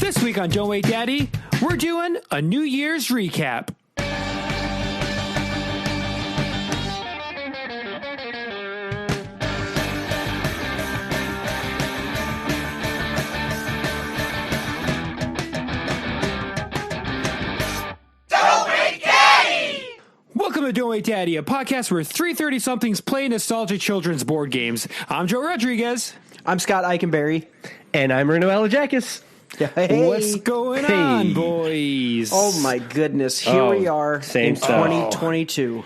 This week on Don't Wait Daddy, we're doing a New Year's recap. Welcome to Don't Wait Daddy, a podcast where 330-somethings play nostalgic children's board games. I'm Joe Rodriguez. I'm Scott Eikenberry. And I'm Reno Alajakis. Hey. What's going on, boys? Oh, my goodness. Here we are in stuff. 2022.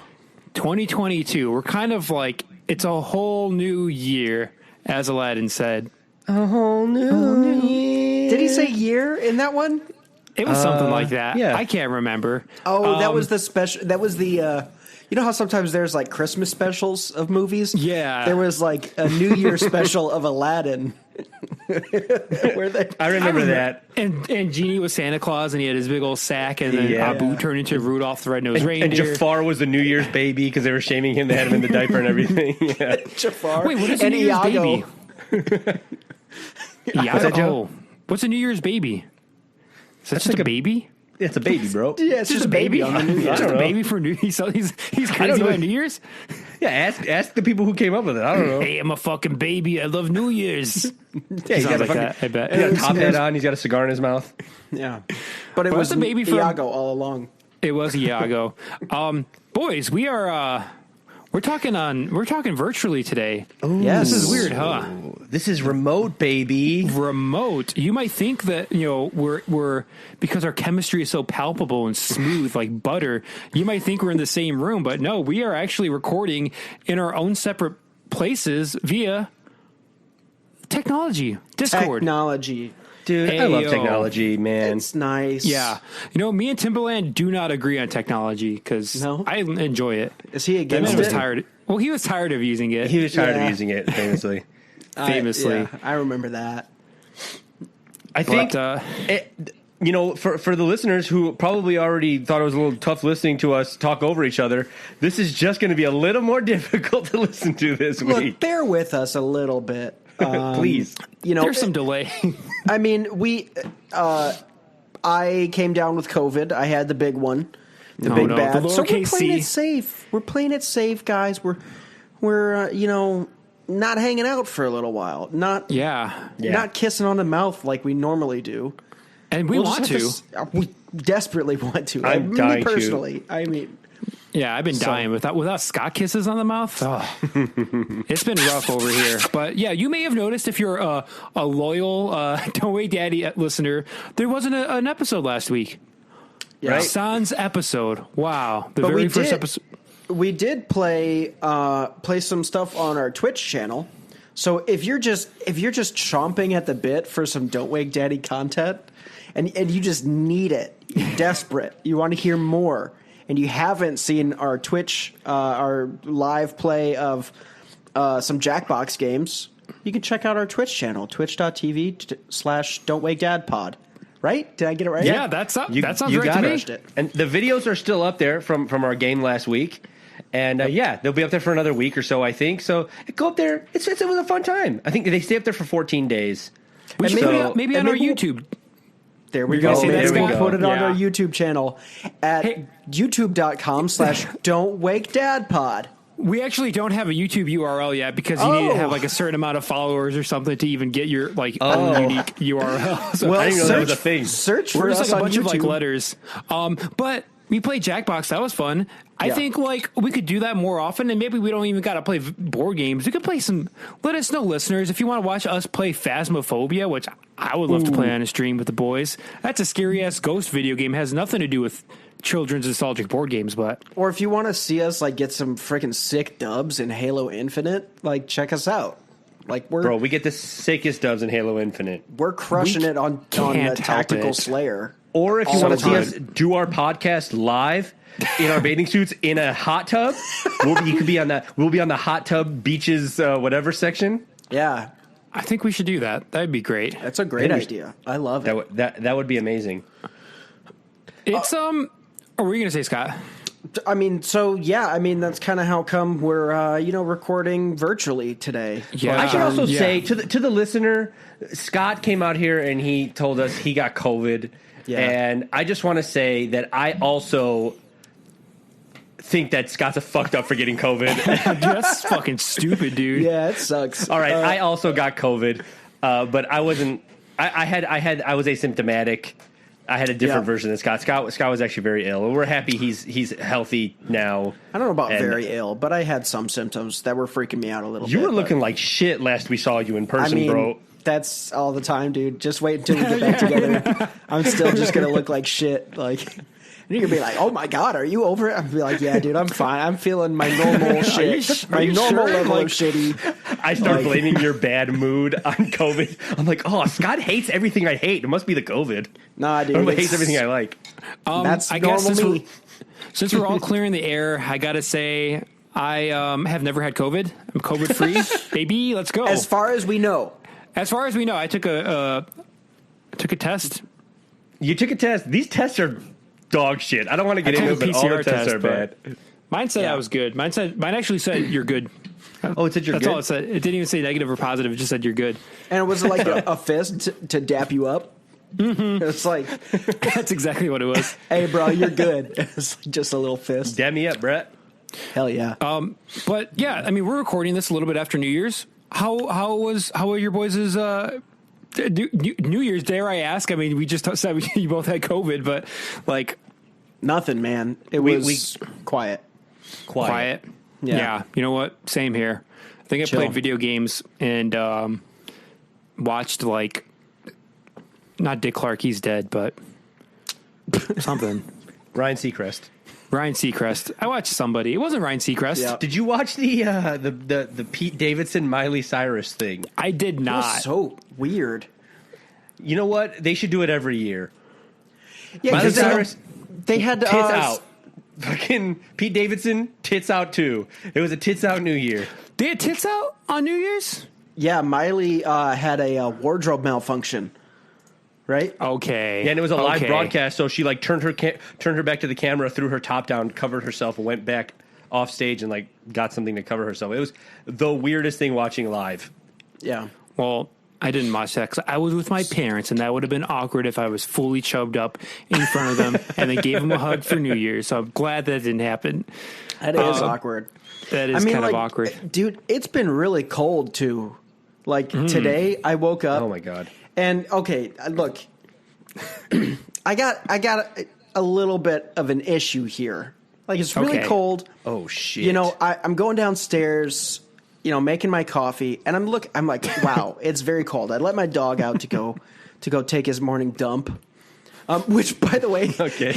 2022. We're kind of like, it's a whole new year, as Aladdin said. A whole new year. Did he say year in that one? It was something like that. yeah. I can't remember. Oh, that was the special. That was the. You know how sometimes there's like Christmas specials of movies? Yeah. There was like a New Year special of Aladdin. Where they, I remember that. And Genie was Santa Claus, and he had his big old sack, and then Yeah. Abu turned into Rudolph the Red-Nosed And Reindeer. Jafar was the New Year's baby because they were shaming him. They had him in the diaper and everything. Yeah. Jafar. Wait, what is a and New Year's Iago. baby? What's that, Joe? Oh, what's a New Year's baby? Is that just like a a- baby? It's a baby, bro. Yeah, it's just a baby on the New I Year. Just don't a know. baby for New Year's. He's crazy know. about New Year's. Yeah, ask the people who came up with it. I don't know. Hey, I'm a fucking baby. I love New Year's. Yeah, he's Sounds got a like fucking, that, I bet. he's got a top hat on. He's got a cigar in his mouth. Yeah. But it Well, was that's a baby from- Iago all along. It was Iago. Boys, we are we're talking virtually today. Yes. This is weird, huh? This is remote, baby. Remote. You might think that, we're because our chemistry is so palpable and smooth like butter, you might think we're in the same room, but no, we are actually recording in our own separate places via technology. Discord. Technology. Dude, Hey, I love yo. technology, man. It's nice. Yeah. Me and Timbaland do not agree on technology because No? I enjoy it. Is he That man against was it? tired. Well, he was tired of using it. He was tired Yeah. of using it, famously. Famously. I remember that. I think, But, for the listeners who probably already thought it was a little tough listening to us talk over each other, this is just going to be a little more difficult to listen to this Look, week. bear with us a little bit. Please. there's some delay. I mean, I came down with COVID. I had the big one, the Oh, big no, bad. the So we're lowercase playing c. it safe. We're playing it safe, guys. We're not hanging out for a little while. Not Yeah. not kissing on the mouth like we normally do. And we We'll want just to. have we desperately want to. I'm Me dying to. personally. I mean, Yeah, I've been dying without Scott kisses on the mouth. Oh. It's been rough over here. But yeah, you may have noticed if you're a loyal Don't Wait Daddy listener, there wasn't an episode last week. yeah. Right. Sans episode. Wow. The But very we first did. episode. We did play some stuff on our Twitch channel. So if you're just chomping at the bit for some Don't Wake Daddy content, and you just need it, you're desperate, you want to hear more, and you haven't seen our Twitch, our live play of some Jackbox games, you can check out our Twitch channel, twitch.tv/Don'tWakeDadPod. Right? Did I get it right? Yeah, that sounds right to me. it. And the videos are still up there from our game last week. And they'll be up there for another week or so, I think. So go up there. It was a fun time. I think they stay up there for 14 days. We should So- maybe on and our maybe- YouTube. There we You're gonna go. say that, Maybe we'll Scott? put it on Yeah. our YouTube channel at Hey. youtube.com/Don'tWakeDadPod. We actually don't have a YouTube URL yet because you need to have like a certain amount of followers or something to even get your own unique URL. So Well, I didn't know that was a search, thing. search we're for just us like a on bunch of like YouTube. letters. But we played Jackbox. That was fun. I Yeah. think like we could do that more often, and maybe we don't even got to play board games. We could play some. Let us know, listeners, if you want to watch us play Phasmophobia, which I would love to play on a stream with the boys. That's a scary ass ghost video game. It has nothing to do with children's nostalgic board games, but Or if you want to see us like get some freaking sick dubs in Halo Infinite, like check us out. Like Bro, we get the sickest dubs in Halo Infinite. we're crushing it on can't help Tactical it. Slayer. Or if you All want the to see time. us do our podcast live in our bathing suits in a hot tub, we'll be on the hot tub beaches whatever section. Yeah, I think we should do that. That'd be great. that's a great Maybe- idea. I love it. That would be amazing. It's what were you gonna say, Scott? I mean, so yeah, I mean that's kind of how come we're recording virtually today. Yeah. I should also Yeah. say to the listener, Scott came out here and he told us he got COVID. Yeah. And I just want to say that I also think that Scott's a fucked up for getting COVID. Dude, that's fucking stupid, dude. Yeah, it sucks. All right, I also got COVID, but I wasn't. I was asymptomatic. I had a different version than Scott. Scott was actually very ill. We're happy he's healthy now. I don't know about And very ill, but I had some symptoms that were freaking me out a little bit. You were but- looking like shit last we saw you in I person, mean, bro. that's all the time, dude. Just wait until we get back together. I'm still just gonna look like shit. Like, and you're gonna be like, "Oh my god, are you over it?" I'm gonna be like, "Yeah, dude, I'm fine. I'm feeling my normal shit, are my you normal sure? level Like- of shitty." I start blaming your bad mood on COVID. I'm like, oh, Scott hates everything I hate. It must be the COVID. Nah, dude, Everybody hates it's- everything I like. That's I guess normal me. since we're all clearing the air, I gotta say I have never had COVID. I'm COVID free, baby. Let's go. As far as we know, As far as we know, I took a test. You took a test. These tests are dog shit. I don't want to get I into took it, a but all the PCR tests test, are but- bad. Mine said Yeah. I was good. Mine actually said you're good. Oh, it said you're That's good? all it said. It didn't even say negative or positive. It just said you're good. and it was like a fist to dap you up. Mm-hmm. It's like, That's exactly what it was. "Hey, bro, you're good." It's like just a little fist. Damn me up, Brett. Hell yeah. But yeah, I mean, we're recording this a little bit after New Year's. How were your boys' New Year's? Dare I ask? I mean, we just said you both had COVID, but like Nothing, man. It We- was quiet. quiet. Yeah. Yeah. You know what? Same here. I think I Chill. played video games and watched like not Dick Clark. He's dead, but something. Ryan Seacrest. Ryan Seacrest. I watched somebody. It wasn't Ryan Seacrest. Yeah. Did you watch the Pete Davidson Miley Cyrus thing? I did It not. was so weird. You know what? They should do it every year. Yeah, Miley 'cause Cyrus, they had tits out. Fucking Pete Davidson, tits out too. It was a tits out New Year. They had tits out on New Year's? Yeah, Miley had a wardrobe malfunction, right? Okay. Yeah, and it was a live Okay. broadcast, so she like turned her back to the camera, threw her top down, covered herself, and went back off stage and like got something to cover herself. It was the weirdest thing watching live. Yeah. Well, I didn't watch that because I was with my parents, and that would have been awkward if I was fully chubbed up in front of them and they gave them a hug for New Year's. So I'm glad that didn't happen. That is awkward. That is kind of awkward. Dude, it's been really cold too. Like today I woke up. Oh my god. And okay, look. I got a little bit of an issue here. Like it's really Okay. cold. Oh shit. You know, I'm going downstairs, making my coffee, and I'm like, wow, it's very cold. I let my dog out to go take his morning dump. Which, by the way, Okay.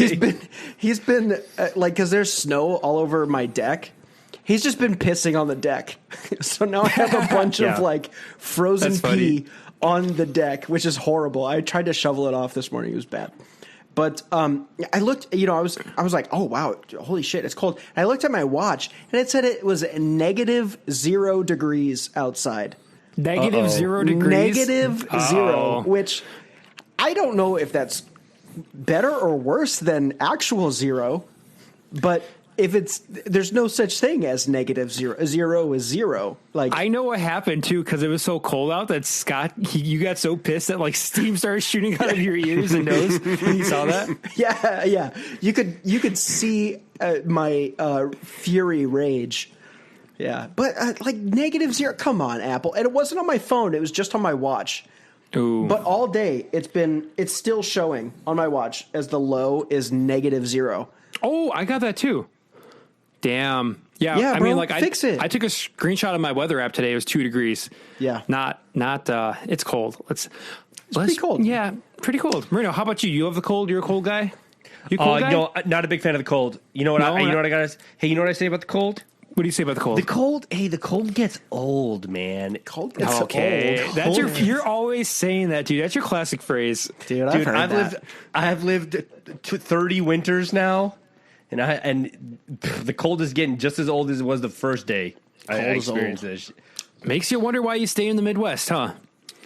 he's been like, because there's snow all over my deck. He's just been pissing on the deck, so now I have a bunch Yeah. of like frozen That's funny. pee on the deck, which is horrible. I tried to shovel it off this morning; it was bad. But I looked, I was like, oh wow, holy shit, it's cold. And I looked at my watch, and it said it was -0 degrees outside. Negative Uh-oh. 0 degrees. Negative zero, which I don't know if that's better or worse than actual zero, but if there's no such thing as -0. Zero is zero. Like I know what happened too because it was so cold out that Scott, you got so pissed that like steam started shooting out of your ears and nose when you saw that. yeah, you could see my fury rage. Yeah, but like -0. Come on, Apple. And it wasn't on my phone. It was just on my watch. Ooh. But all day it's still showing on my watch as the low is -0. Oh, I got that too. Damn. Yeah, Yeah, I bro, mean, like fix it. I took a screenshot of my weather app today. It was 2 degrees. Yeah. Not. It's cold. Let's pretty cold. Yeah, pretty cold. Marino, how about you? You have the cold. You're a cold guy. You a cold guy? No, not a big fan of the cold. You know what? No, you know what I got? Hey, you know what I say about the cold? What do you say about the cold? The cold. Hey, the cold gets old, man. Cold gets Okay, old. that's you're always saying that, dude. That's your classic phrase. Dude, I've heard that. I've lived 30 winters now, and the cold is getting just as old as it was the first day I Cold is experienced old. this Makes you wonder why you stay in the Midwest, huh?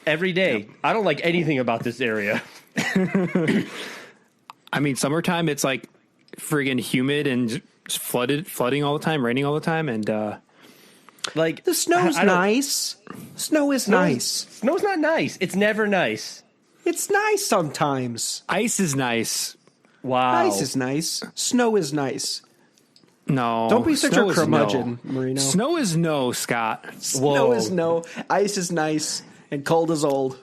every day. I don't like anything about this area. I mean, summertime it's like friggin' humid and It's flooding all the time, raining all the time, and Like The snow's nice. Snow is nice. Snow's not nice. It's never nice. It's nice sometimes. ice is nice. Wow. Ice is nice. Snow is nice. No, Don't be such a snow is curmudgeon, no. Marino. Snow is no, Scott. Snow is no. Ice is nice. And cold is old.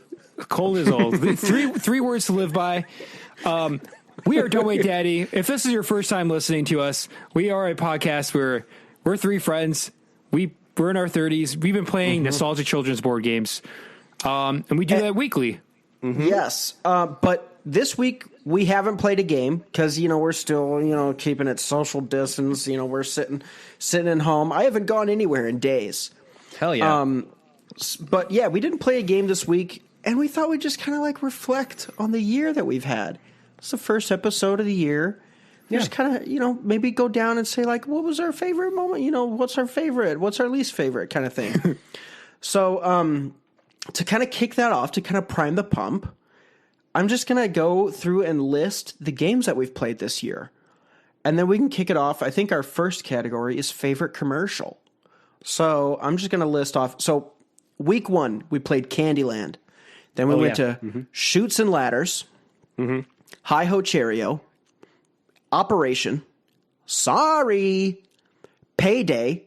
Cold is old. Three words to live by. We are Don't Wait Daddy. If this is your first time listening to us, we are a podcast where we're three friends. We're in our 30s. We've been playing nostalgic children's board games, and we do that weekly. Yes. But this week we haven't played a game because, we're still, keeping it social distance. We're sitting at home. I haven't gone anywhere in days. Hell yeah. But yeah, we didn't play a game this week, and we thought we'd just kind of reflect on the year that we've had. It's the first episode of the year. Yeah. Just kind of, maybe go down and say, what was our favorite moment? What's our favorite? What's our least favorite kind of thing? So, to kind of kick that off, to kind of prime the pump, I'm just going to go through and list the games that we've played this year. And then we can kick it off. I think our first category is favorite commercial. So I'm just going to list off. So week 1, we played Candyland. Then we went to Chutes and Ladders, Hi Ho Cherry-O, Operation, Sorry, Payday,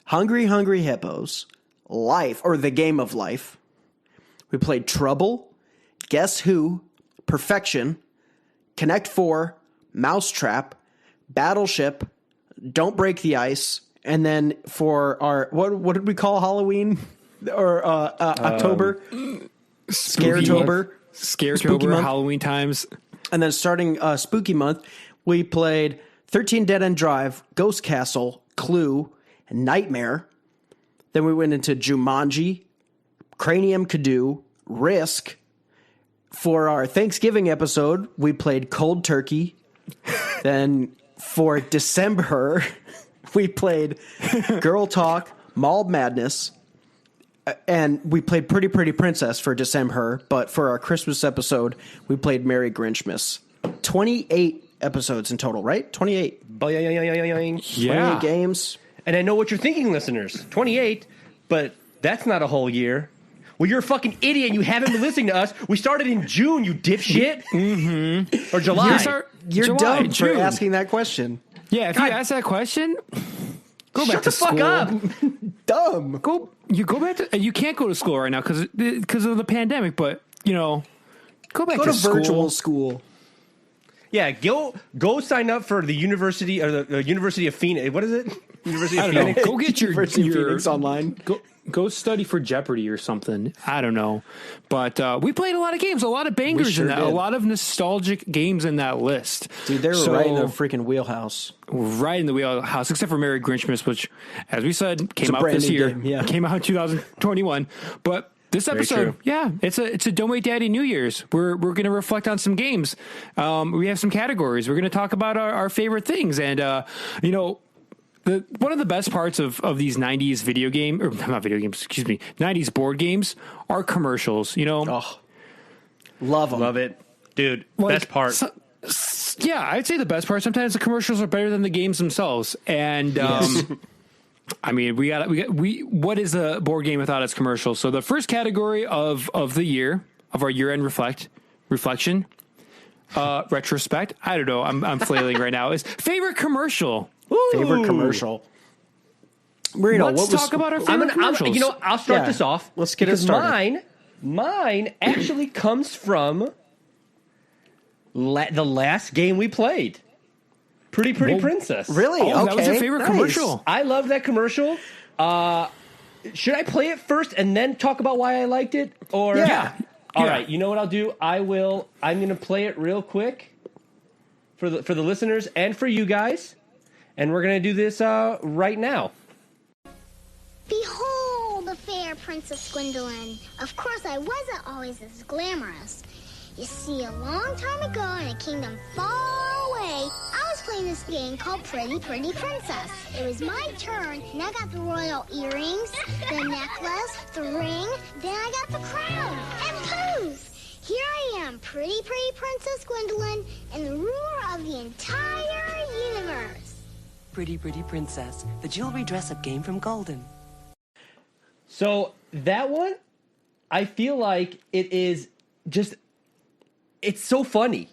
Hungry Hungry Hippos, Life, or The Game of Life. We played Trouble, Guess Who, Perfection, Connect 4, Mousetrap, Battleship, Don't Break the Ice, and then for our what did we call Halloween or October? Scaretober, Spooky month. Halloween times. And then starting Spooky Month, we played 13 Dead End Drive, Ghost Castle, Clue, and Nightmare. Then we went into Jumanji, Cranium Cadu, Risk. For our Thanksgiving episode, we played Cold Turkey. Then for December, we played Girl Talk, Mall Madness. And we played Pretty Pretty Princess for December, but for our Christmas episode, we played Merry Grinchmas. 28 episodes in total, right? 28. Yeah. 28 games. And I know what you're thinking, listeners. 28, but that's not a whole year. Well, you're a fucking idiot and you haven't been listening to us. We started in June, you dipshit. Or July. You're July, dumb June. for asking that question. Yeah, if you ask that question, go back Shut to the fuck school. up. Dumb. Go back to. You can't go to school right now because of the pandemic. But go back Go to school. virtual school. Yeah, go sign up for the University or the University of Phoenix. What is it? University of I don't know. Phoenix. Go get your University of Phoenix online. Go study for Jeopardy or something. I don't know. But we played a lot of games, a lot of bangers sure in that, did. a lot of nostalgic games in that list. Dude, they were right in their freaking wheelhouse. Right in the wheelhouse, except for Merry Grinchmas, which, as we said, came a out brand this new year. game, yeah. Came out in 2021. But this episode, true. yeah, it's a Don't Wait Daddy New Year's. We're going to reflect on some games. We have some categories. We're going to talk about our favorite things. And, one of the best parts of these 90s video game, or not video games, excuse me, 90s board games are commercials, Oh, love them. Love it. Dude, Like, best part. Yeah, I'd say the best part. Sometimes the commercials are better than the games themselves. And I mean, what is a board game without its commercials? So the first category of the year, of our year-end reflection, retrospect. I don't know. I'm flailing right now. Is favorite commercial. Favorite commercial. Marino, Let's talk about our favorite commercials. I'll start Yeah. this off. Let's get it because started. Mine actually comes from the last game we played. Pretty Princess. Really? Oh, okay. that was your favorite nice. commercial. I love that commercial. Should I play it first and then talk about why I liked it? Or Yeah. All Yeah. right. You know what I'll do? I'm going to play it real quick for the listeners and for you guys, and we're going to do this right now. Behold the fair Princess Gwendolyn. Of course, I wasn't always as glamorous. You see, a long time ago in a kingdom far away, I was playing this game called Pretty Princess. It was my turn, and I got the royal earrings, the necklace, the ring, then I got the crown. And poof! Here I am, Pretty Princess Gwendolyn, and the ruler of the entire universe. Pretty Pretty Princess, the jewelry dress-up game from Golden. So that one, I feel like it is just, it's so funny.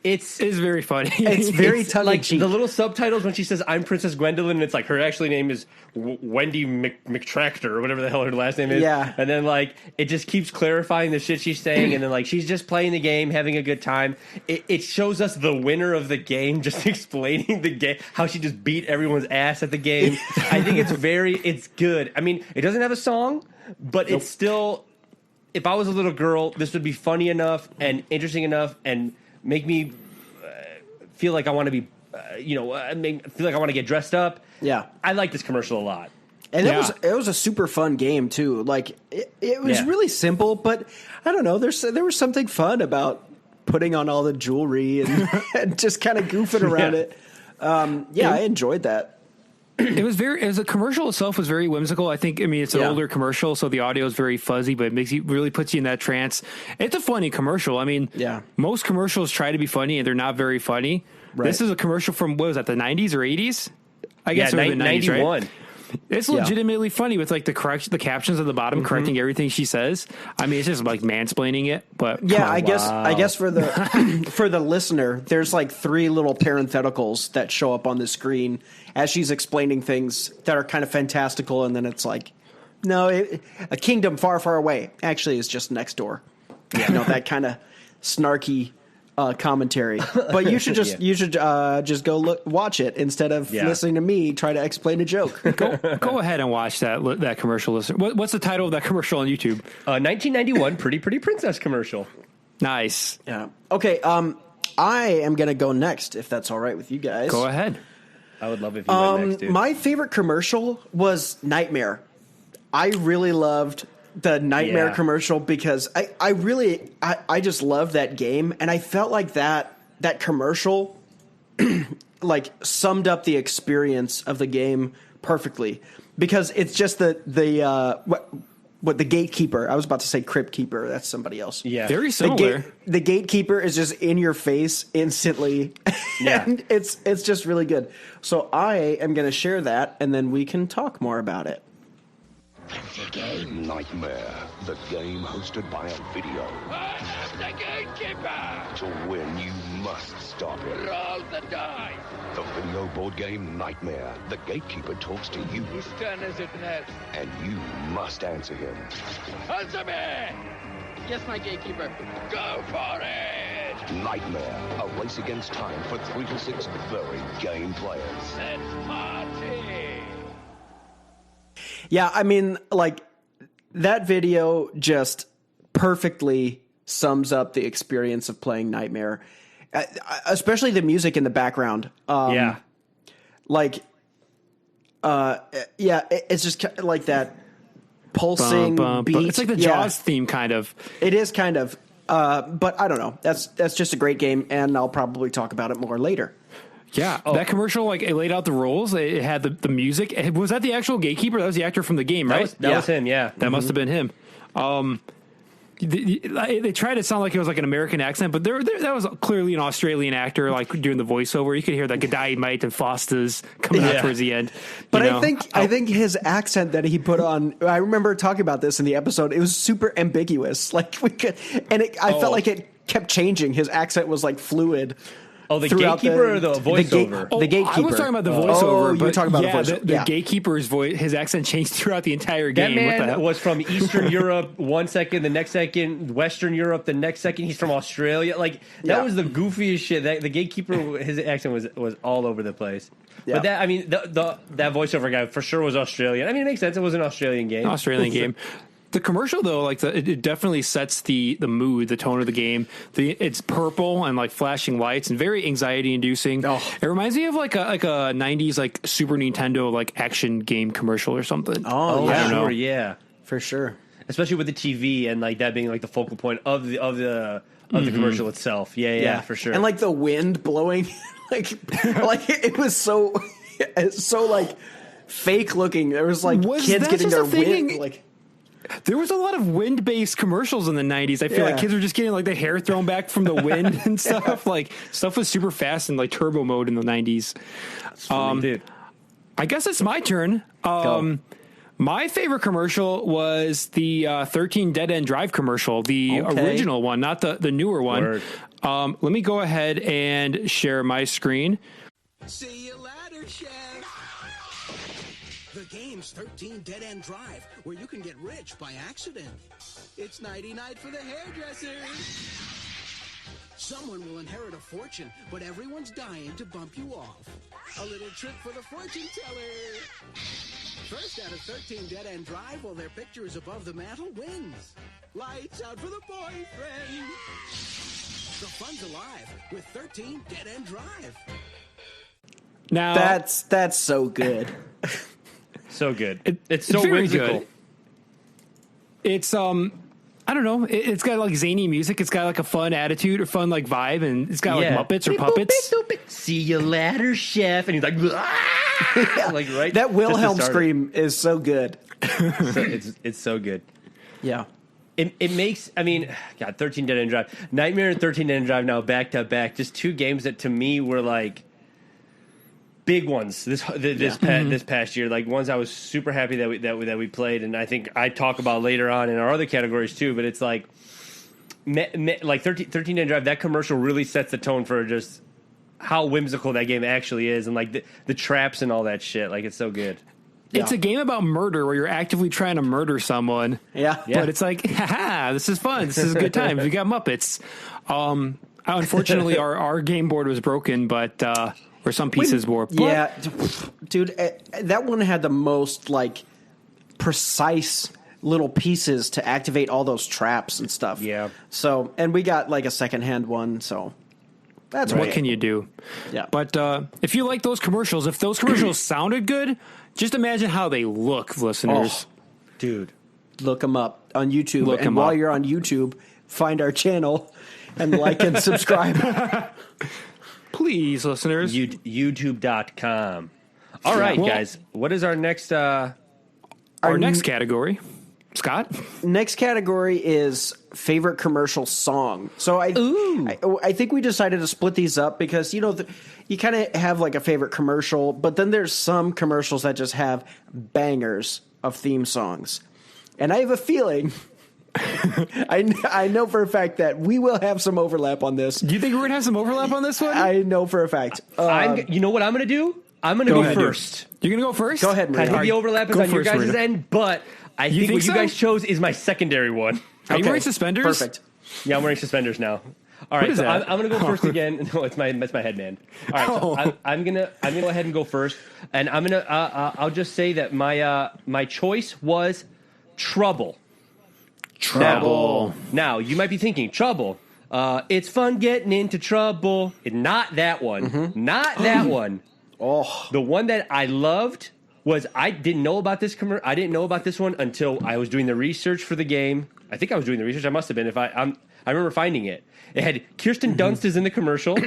It is very funny. It's very It's tongue in like cheek. the little subtitles when she says I'm Princess Gwendolyn, and it's like her actually name is Wendy McTractor or whatever the hell her last name is. Yeah. And then like it just keeps clarifying the shit she's saying, and then like she's just playing the game, having a good time. It shows us the winner of the game just explaining the game, how she just beat everyone's ass at the game. I think it's good. I mean, it doesn't have a song, but it's still. If I was a little girl, this would be funny enough and interesting enough and make me feel like I want to be, feel like I want to get dressed up. Yeah. I like this commercial a lot. And Yeah. it was a super fun game too. Like it was Yeah. really simple, but I don't know. There was something fun about putting on all the jewelry and, and just kind of goofing around it. I enjoyed that. It was the commercial itself was very whimsical. I mean, it's an Yeah. older commercial, so the audio is very fuzzy, but it really puts you in that trance. It's a funny commercial. I mean, Yeah. most commercials try to be funny and they're not very funny. Right. This is a commercial from, what was that, the 90s or 80s? I guess Yeah, it was the 90s, 91. right? It's legitimately funny with like the captions at the bottom correcting everything she says. I mean, it's just like mansplaining it, but Yeah, come on. I guess for the for the listener, there's like 3 little parentheticals that show up on the screen as she's explaining things that are kind of fantastical, and then it's like, no, a kingdom far, far away actually is just next door. You know, that kind of snarky commentary. But you should just just go watch it instead of listening to me try to explain a joke. Go ahead and watch that commercial. What's the title of that commercial on YouTube? 1991 Pretty Pretty Princess commercial. Nice. Yeah. Okay. I am gonna go next if that's all right with you guys. Go ahead. I would love if you went next, dude. My favorite commercial was Nightmare. I really loved the Nightmare commercial because I just loved that game, and I felt like that commercial like summed up the experience of the game perfectly, because it's just what the gatekeeper. I was about to say Crypt Keeper. That's somebody else. Yeah. Very similar. The gatekeeper is just in your face instantly. Yeah. And it's just really good. So I am going to share that, and then we can talk more about it. Nightmare, the game hosted by a video. The gatekeeper! To win, you must stop it. Roll the die! The video board game Nightmare. The gatekeeper talks to you, Whose turn is it next? and you must answer him. Answer me! Yes, my gatekeeper. Go for it! Nightmare, a race against time for 3 to 6 very game players. Set party! Yeah, I mean, like, that video just perfectly sums up the experience of playing Nightmare, especially the music in the background. It's just like that pulsing beat. It's like the Jaws theme, kind of. It is kind of, but I don't know. That's just a great game, and I'll probably talk about it more later. Yeah, that commercial, like, it laid out the rules. It had the music. Was that the actual gatekeeper? That was the actor from the game, right? That was him, yeah. That must have been him. They tried to sound like it was like an American accent, but that was clearly an Australian actor, like, doing the voiceover. You could hear that G'day mate and Foster's coming out towards the end. But I think his accent that he put on, I remember talking about this in the episode, it was super ambiguous. Like, I felt like it kept changing. His accent was like fluid. Oh, the gatekeeper or the voiceover? The gatekeeper. I was talking about the voiceover. Oh, you were talking about the voiceover. The gatekeeper's voice, his accent changed throughout the entire That game. man was from Eastern Europe 1 second, the next second Western Europe, the next second he's from Australia. Like, that was the goofiest shit. The gatekeeper, his accent was all over the place. Yeah. But that voiceover guy for sure was Australian. I mean, it makes sense. It was an Australian game. Australian game. The commercial, though, like it definitely sets the mood, the tone of the game. It's purple and like flashing lights and very anxiety inducing. Oh. It reminds me of like a 90s like Super Nintendo like action game commercial or something. Oh, I yeah. don't know. Sure, yeah. For sure. Especially with the TV and like that being like the focal point of the commercial itself. Yeah, for sure. And like the wind blowing, like it was so like fake looking. There was like Was kids that getting just their a thing wind in- like. There was a lot of wind-based commercials in the 90s. I feel like kids were just getting like the hair thrown back from the wind and stuff. Like stuff was super fast and like turbo mode in the 90s. Dude. I guess it's my turn. My favorite commercial was the 13 Dead End Drive commercial, the original one, not the newer one. Let me go ahead and share my screen. See you later, Chef. The game's 13 Dead End Drive, where you can get rich by accident. It's nighty night for the hairdresser. Someone will inherit a fortune, but everyone's dying to bump you off. A little trick for the fortune teller. First out of 13 Dead End Drive, while their picture is above the mantle, wins. Lights out for the boyfriend. The fun's alive with 13 Dead End Drive. Now That's so good. So good. It's so very whimsical. good. It's I don't know. It's got like zany music. It's got like a fun attitude or fun like vibe, and it's got like Muppets or puppets. See you later, Chef. And he's like, like right. That Wilhelm just to start scream is so good. it's so good. Yeah. It makes, I mean, God, 13 Dead End Drive. Nightmare and 13 Dead End Drive now back to back. Just two games that to me were like big ones this past year. Like ones I was super happy that we played, and I think I talk about later on in our other categories too. But it's like, like 13 Dead End Drive. That commercial really sets the tone for just how whimsical that game actually is, and like the traps and all that shit. Like it's so good. It's a game about murder where you're actively trying to murder someone. Yeah. But it's like, haha, this is fun. This is a good time. We got Muppets. Unfortunately, our game board was broken, but or some pieces were. But Yeah, dude, that one had the most like precise little pieces to activate all those traps and stuff. Yeah. So, and we got like a secondhand one, so that's what can you do? Yeah. But if you like those commercials, if those commercials sounded good, just imagine how they look, listeners. Dude. Look them up on YouTube. Look 'em and while up. you're on YouTube, find our channel and like and subscribe. Please, listeners. YouTube.com. All right, Well- guys. What is our next? Our next category, Scott. Next category is favorite commercial song. So I think we decided to split these up because, you know, you kind of have like a favorite commercial, but then there's some commercials that just have bangers of theme songs. And I have a feeling, I know for a fact that we will have some overlap on this. Do you think we're going to have some overlap on this one? I know for a fact. You know what I'm going to do? I'm going to go ahead, dude. first. You're going to go first? Go ahead, I Maria. think the overlap is Go on your first, guys' Marina. end, but I think think what you so? guys chose is my secondary one. Are you Okay, wearing suspenders? Perfect. Yeah, I'm wearing suspenders now. All right, is so that? I'm going to go first again. No, it's my headband. All right, so I'm gonna go ahead and go first, and I'll just say that my choice was Trouble. Trouble. Now you might be thinking Trouble. It's fun getting into trouble. Not that one. Not that one. Oh, The one that I loved was I didn't know about this I didn't know about this one until I was doing the research for the game. I think I was doing the research. I must have been. I remember finding it. It had Kirsten Dunst is in the commercial,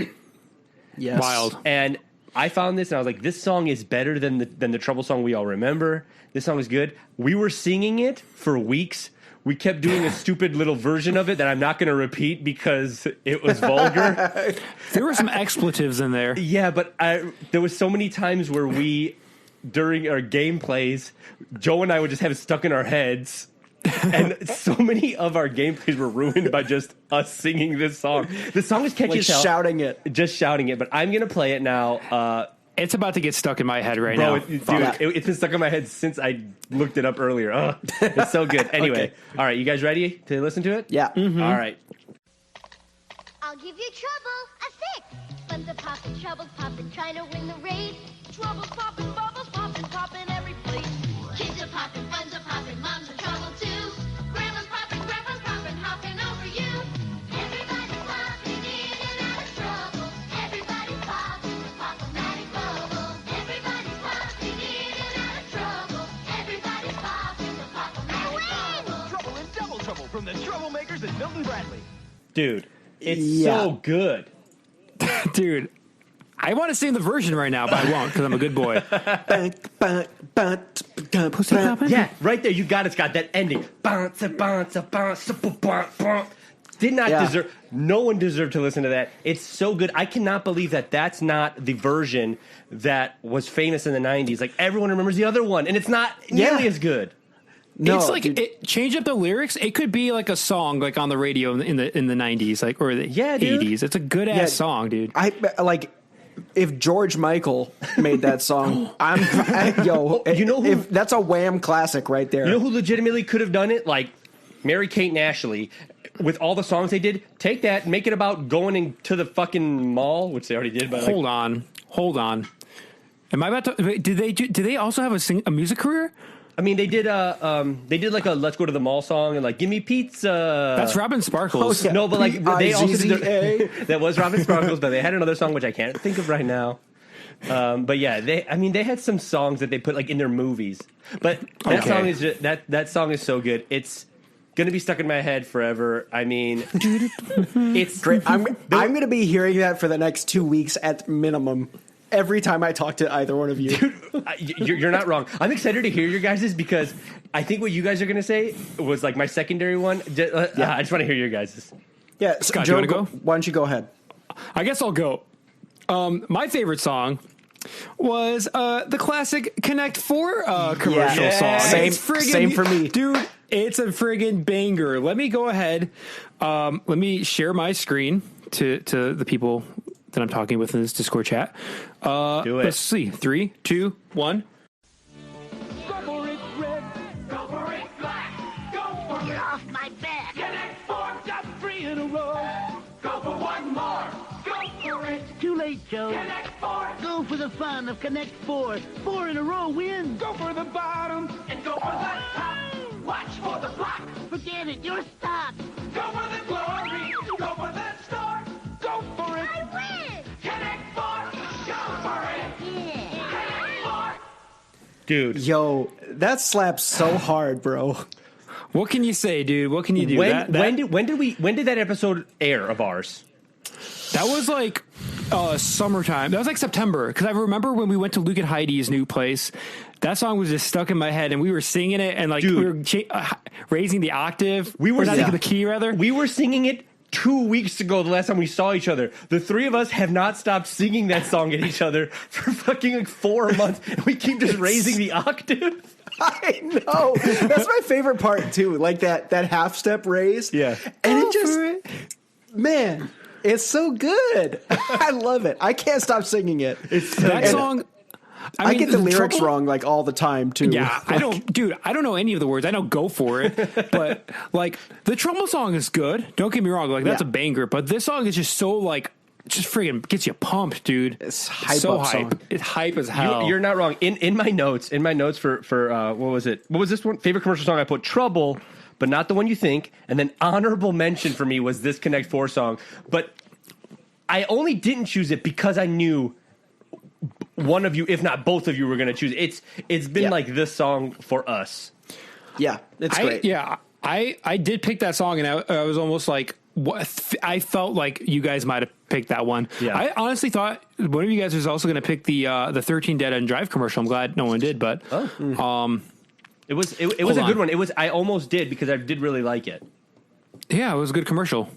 yes. Wild. and I found this and I was like, this song is better than the Trouble song we all remember. This song is good. We were singing it for weeks. We kept doing a stupid little version of it that I'm not going to repeat because it was vulgar. There were some expletives in there. Yeah, but there was so many times where we, during our gameplays, Joe and I would just have it stuck in our heads. And so many of our gameplays were ruined by just us singing this song. The song is catchy Like as hell. shouting it. Just shouting it. But I'm going to play it now. It's about to get stuck in my head right Bro, now. it's been stuck in my head since I looked it up earlier. Ugh, it's so good. Anyway, all right, you guys ready to listen to it? Yeah. All right. I'll give you trouble, a fix. Fun's a poppin', trouble's poppin', trying to win the race. Trouble's poppin', bubbles poppin', poppin' every place. Kids are poppin', fun's are poppin', mom's in trouble too. Grandma's poppin', grandpa's poppin', hoppin' over you. Everybody's poppin' in and out of trouble. Everybody's poppin', the pop-o-matic bubble. Everybody's poppin' in and out of trouble. Everybody's poppin', the pop-o-matic bubble. Trouble and double trouble from the Troublemakers and Milton Bradley. Dude, it's Yeah. so good. Dude, I want to sing the version right now, but I won't because I'm a good boy. Pussy poppin'? Yeah, right there. You got it, Scott. That ending. Did not deserve. No one deserved to listen to that. It's so good. I cannot believe that that's not the version that was famous in the 90s. Like, everyone remembers the other one, and it's not nearly as good. No, it's like change up the lyrics. It could be like a song like on the radio in the 90s, like or the 80s. It's a good ass song, dude. I like if George Michael made that song. You know who, if that's a Wham classic right there. You know who legitimately could have done it? Like Mary-Kate and Ashley. With all the songs they did, take that and make it about going into the fucking mall, which they already did. But hold on. Am I about to? Did they also have a music career? I mean, they did like a "Let's Go to the Mall" song and like "Give Me Pizza." That's Robin Sparkles. Oh, yeah. No, but like they also did that was Robin Sparkles, but they had another song which I can't think of right now. But yeah, they had some songs that they put like in their movies. But that song is just, that song is so good. It's gonna be stuck in my head forever. I mean, it's great. I'm gonna be hearing that for the next 2 weeks at minimum. Every time I talk to either one of you. Dude, you're not wrong. I'm excited to hear your guys's because I think what you guys are going to say was like my secondary one. I just want to hear your guys's. Yeah, Scott, Joe, do you want to go? Why don't you go ahead? I guess I'll go. My favorite song was the classic Connect 4 commercial song. Same for me. Dude, it's a friggin' banger. Let me go ahead. Let me share my screen to the people that I'm talking with in this Discord chat. Do it. Let's see. 3, 2, 1. Go for it, red. Go for it, black. Go for Get off my back. Connect 4, got 3 in a row. Go for one more. Go for it. Too late, Joe. Connect 4. Go for the fun of Connect 4. 4 in a row wins. Go for the bottom and go for the top. Watch for the block. Forget it, you're stopped. Go for the glory. Go for the star. Go for it. I win. Connect 4. Go for it. Yeah. Connect 4. Dude. Yo, that slaps so hard, bro. What can you say, dude? What can you do? When did that episode air of ours? That was like summertime. That was like September. Because I remember when we went to Luke and Heidi's new place, that song was just stuck in my head, and we were singing it, and like Dude. we were raising the octave. We were not the key, rather. We were singing it 2 weeks ago, the last time we saw each other. The three of us have not stopped singing that song at each other for fucking like 4 months, and we keep just raising the octave. I know. That's my favorite part too. Like that half step raise. Yeah. And it just man, it's so good. I love it. I can't stop singing it. It's that song. I mean, get the lyrics Trouble- wrong like all the time too. Yeah, I don't know any of the words. I know "Go For It," but like the Trouble song is good. Don't get me wrong, like that's a banger. But this song is just so like, just friggin' gets you pumped, dude. It's hype so up hype. song. It's hype as hell. You're not wrong. In my notes for what was it? What was this one? Favorite commercial song? I put Trouble, but not the one you think. And then honorable mention for me was this Connect 4 song. But I only didn't choose it because I knew one of you, if not both of you, were going to choose it. It's been like this song for us. Yeah, it's great. I did pick that song, and I was almost like, what? I felt like you guys might have picked that one. Yeah. I honestly thought one of you guys was also going to pick the 13 Dead End Drive commercial. I'm glad no one did, but It was a good one. I almost did because I did really like it. yeah, it was a good commercial.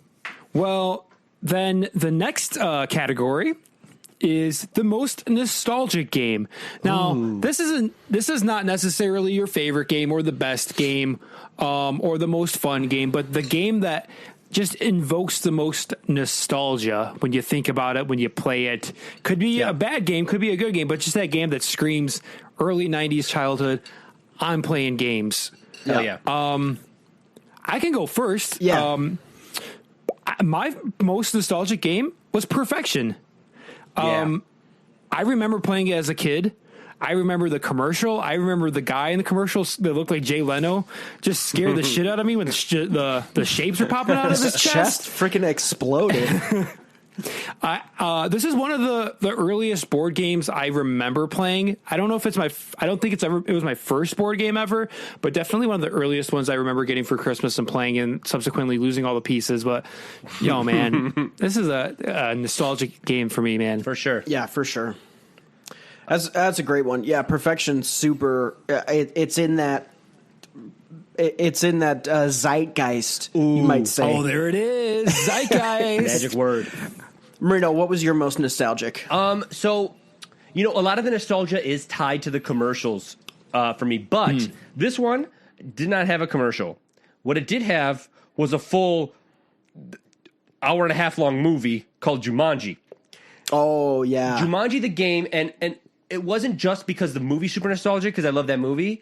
Well, then the next category is the most nostalgic game. Now, this is not necessarily your favorite game or the best game or the most fun game, but the game that just invokes the most nostalgia when you think about it, when you play it. Could be a bad game, could be a good game, but just that game that screams early 90s childhood. I'm playing games. Hell yeah. I can go first. Yeah. My most nostalgic game was Perfection. I remember playing it as a kid. I remember the commercial. I remember the guy in the commercial that looked like Jay Leno just scared the shit out of me when the shapes were popping out of his chest. Freaking exploded. This is one of the earliest board games I remember playing. I don't know if it's I don't think it was my first board game ever, but definitely one of the earliest ones I remember getting for Christmas and playing and subsequently losing all the pieces. But yo, man, this is a nostalgic game for me, man. For sure. Yeah, for sure. That's a great one. Yeah, Perfection super. It's in that. It's in that zeitgeist, you might say. Oh, there it is, zeitgeist. Magic word. Marino, what was your most nostalgic? So, a lot of the nostalgia is tied to the commercials for me, but this one did not have a commercial. What it did have was a full hour and a half long movie called Jumanji. Oh, yeah. Jumanji the game, and it wasn't just because the movie's super nostalgic, because I love that movie.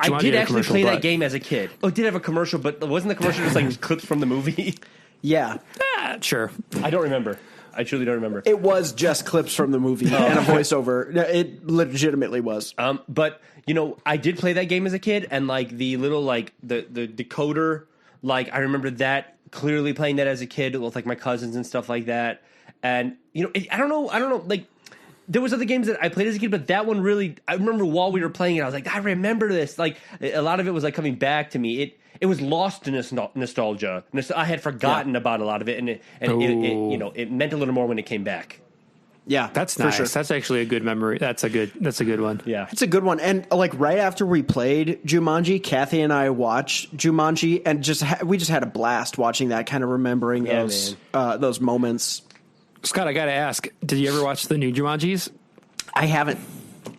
Jumanji I did actually play that but- game as a kid. Oh, it did have a commercial, but wasn't the commercial just like clips from the movie? Yeah. Sure. I don't remember. I truly don't remember. It was just clips from the movie and a voiceover. It legitimately was. But I did play that game as a kid, and like the little like the decoder, like I remember that clearly playing that as a kid with like my cousins and stuff like that. And I don't know, like there was other games that I played as a kid, but that one really, I remember while we were playing it, I was like, I remember this. Like a lot of it was like coming back to me. It was lost in nostalgia. I had forgotten about a lot of it, and it meant a little more when it came back. Yeah, That's for nice. sure. That's actually a good memory. That's a good one. Yeah. It's a good one. And like right after we played Jumanji, Kathy and I watched Jumanji, and we just had a blast watching that, kind of remembering those moments. Scott, I got to ask, did you ever watch the new Jumanjis? I haven't.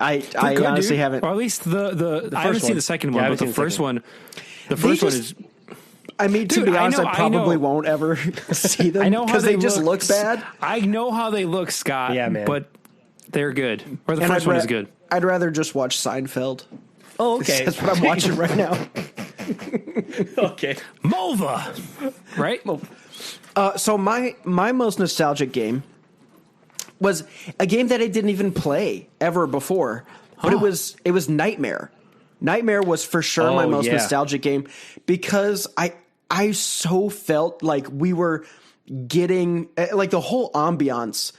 I Good, honestly dude. haven't. Or at least the I haven't first seen one. the second Yeah, I one, haven't but the seen the first second one. The first one is. I mean, to Dude, be honest, I know- I probably I know. won't ever see them I know how because they just look bad. I know how they look, Scott. Yeah, man. But they're good. Or the And first one is good. I'd rather just watch Seinfeld. Oh, okay. That's what I'm watching right now. Okay. Mulva, right? So my most nostalgic game was a game that I didn't even play ever before, but it was Nightmare. Nightmare was for sure my most nostalgic game because I so felt like we were getting like the whole ambiance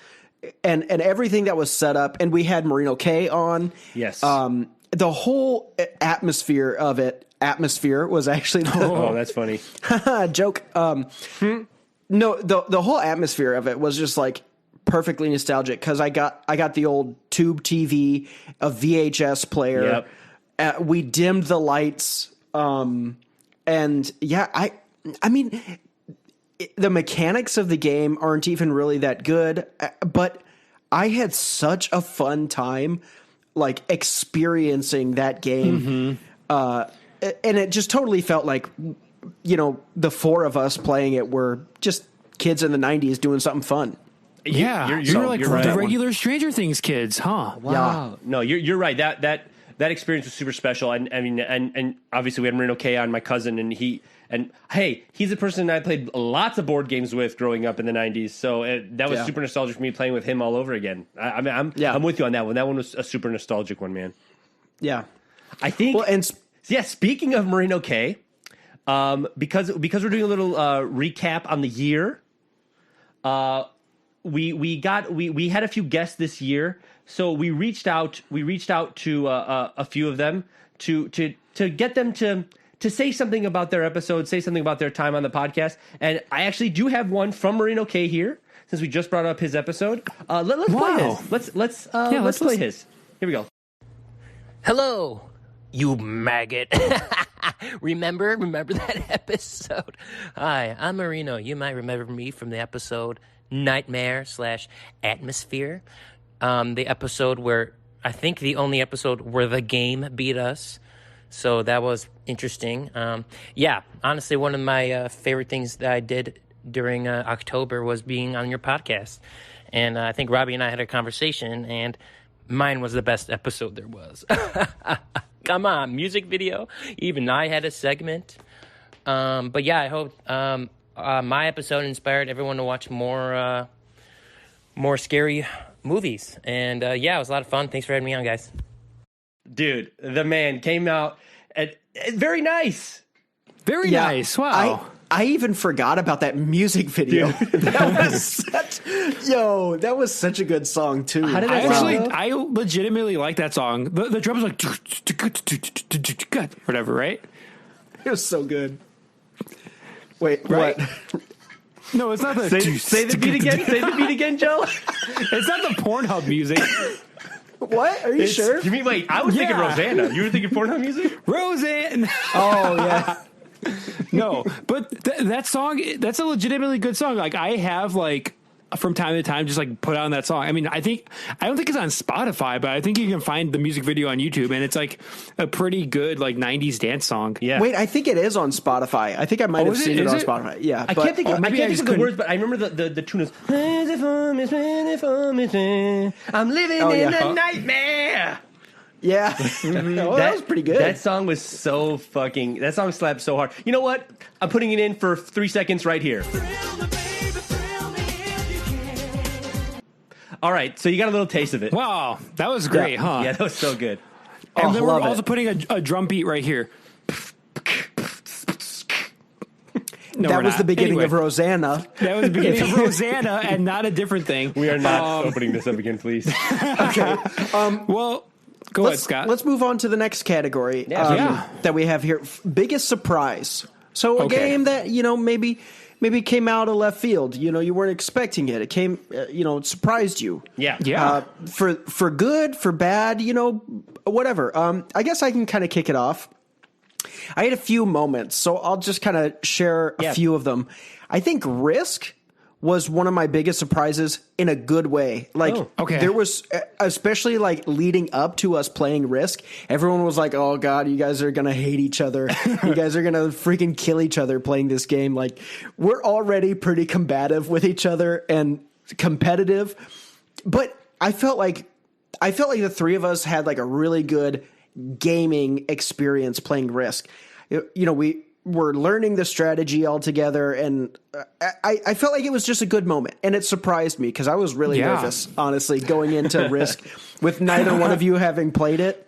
and everything that was set up, and we had Marino K on. Yes. The whole atmosphere was actually Oh, that's funny. joke. No, the whole atmosphere of it was just like perfectly nostalgic because I got the old tube TV, a VHS player. Yep. We dimmed the lights, and yeah, I mean, the mechanics of the game aren't even really that good, but I had such a fun time, like experiencing that game, and it just totally felt like, the four of us playing it were just kids in the 90s doing something fun. Yeah, you're like right. the regular Stranger Things kids, huh? Wow. Yeah. No, you're right. That experience was super special. And I mean, and obviously we had Marino K on, my cousin, and he's a person I played lots of board games with growing up in the 90s. So that was super nostalgic for me, playing with him all over again. I'm with you on that one. That one was a super nostalgic one, man. Yeah. I think. Well, and Speaking of Marino K, because we're doing a little recap on the year, we had a few guests this year, so we reached out to a few of them to get them to say something about their episode, say something about their time on the podcast. And I actually do have one from Marino K here, since we just brought up his episode. Let's play his. Let's play his. Here we go. Hello, you maggot. Remember that episode? Hi, I'm Marino. You might remember me from the episode Nightmare/Atmosphere. The episode where, I think the only episode where the game beat us. So that was interesting. Honestly, one of my favorite things that I did during October was being on your podcast. And I think Robbie and I had a conversation, and mine was the best episode there was. Come on, music video. Even I had a segment. But yeah, I hope my episode inspired everyone to watch more scary movies. And it was a lot of fun. Thanks for having me on, guys. Dude, the man came out and very nice. Very nice. Wow. I even forgot about that music video. That was such a good song too. How did that Actually, sound? I legitimately like that song. The drums like whatever, right? It was so good. Wait, Right? what? No, it's not the. Say the beat again. Say the beat again, Joe. It's not the Pornhub music. What? Are you sure? You mean wait? I was thinking Yeah. Rosanna. You were thinking Pornhub music? Roseanne. Oh yeah. No, but that song, that's a legitimately good song. Like I have like from time to time just like put on that song. I mean, I don't think it's on Spotify, but I think you can find the music video on YouTube, and it's like a pretty good like 90s dance song. Yeah. Wait, I think it is on Spotify. I think I might have is seen it? it Is on it? Spotify. Yeah, I but- can't think of, I maybe I can't think just of the couldn't- words, but I remember the tune is I'm living Oh, yeah. in a nightmare. Yeah. Oh, that was pretty good. That song was so fucking. That song slapped so hard. You know what? I'm putting it in for 3 seconds right here. All right, so you got a little taste of it. Wow, that was great, Yeah. huh? Yeah, that was so good. And Oh, then we're love also it. putting a drum beat right here. No, that we're was not. the beginning Anyway, of Rosanna. That was the beginning of Rosanna, and not a different thing. We are not opening this up again, please. Okay. Well, go ahead, Scott. Let's move on to the next category Yeah. that we have here. Biggest surprise. So a Okay. game that, maybe came out of left field. You weren't expecting it. It came, it surprised you. Yeah. Yeah. For good, for bad, whatever. I guess I can kind of kick it off. I had a few moments, so I'll just kind of share a few of them. I think Risk was one of my biggest surprises in a good way. Like, okay. there was, especially like leading up to us playing Risk, everyone was like, oh God, you guys are going to hate each other. You guys are going to freaking kill each other playing this game. Like, we're already pretty combative with each other and competitive. But I felt like the three of us had like a really good gaming experience playing Risk. We were learning the strategy all together, and I felt like it was just a good moment, and it surprised me because I was really nervous, honestly, going into Risk with neither one of you having played it.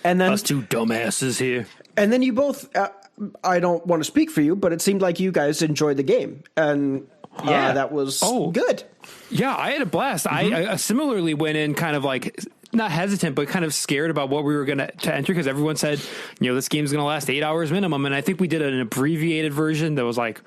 And then Us two dumbasses here. And then you both, I don't want to speak for you, but it seemed like you guys enjoyed the game, and that was good. Yeah, I had a blast. I similarly went in kind of like not hesitant, but kind of scared about what we were going to enter because everyone said, this game's going to last 8 hours minimum. And I think we did an abbreviated version that was like,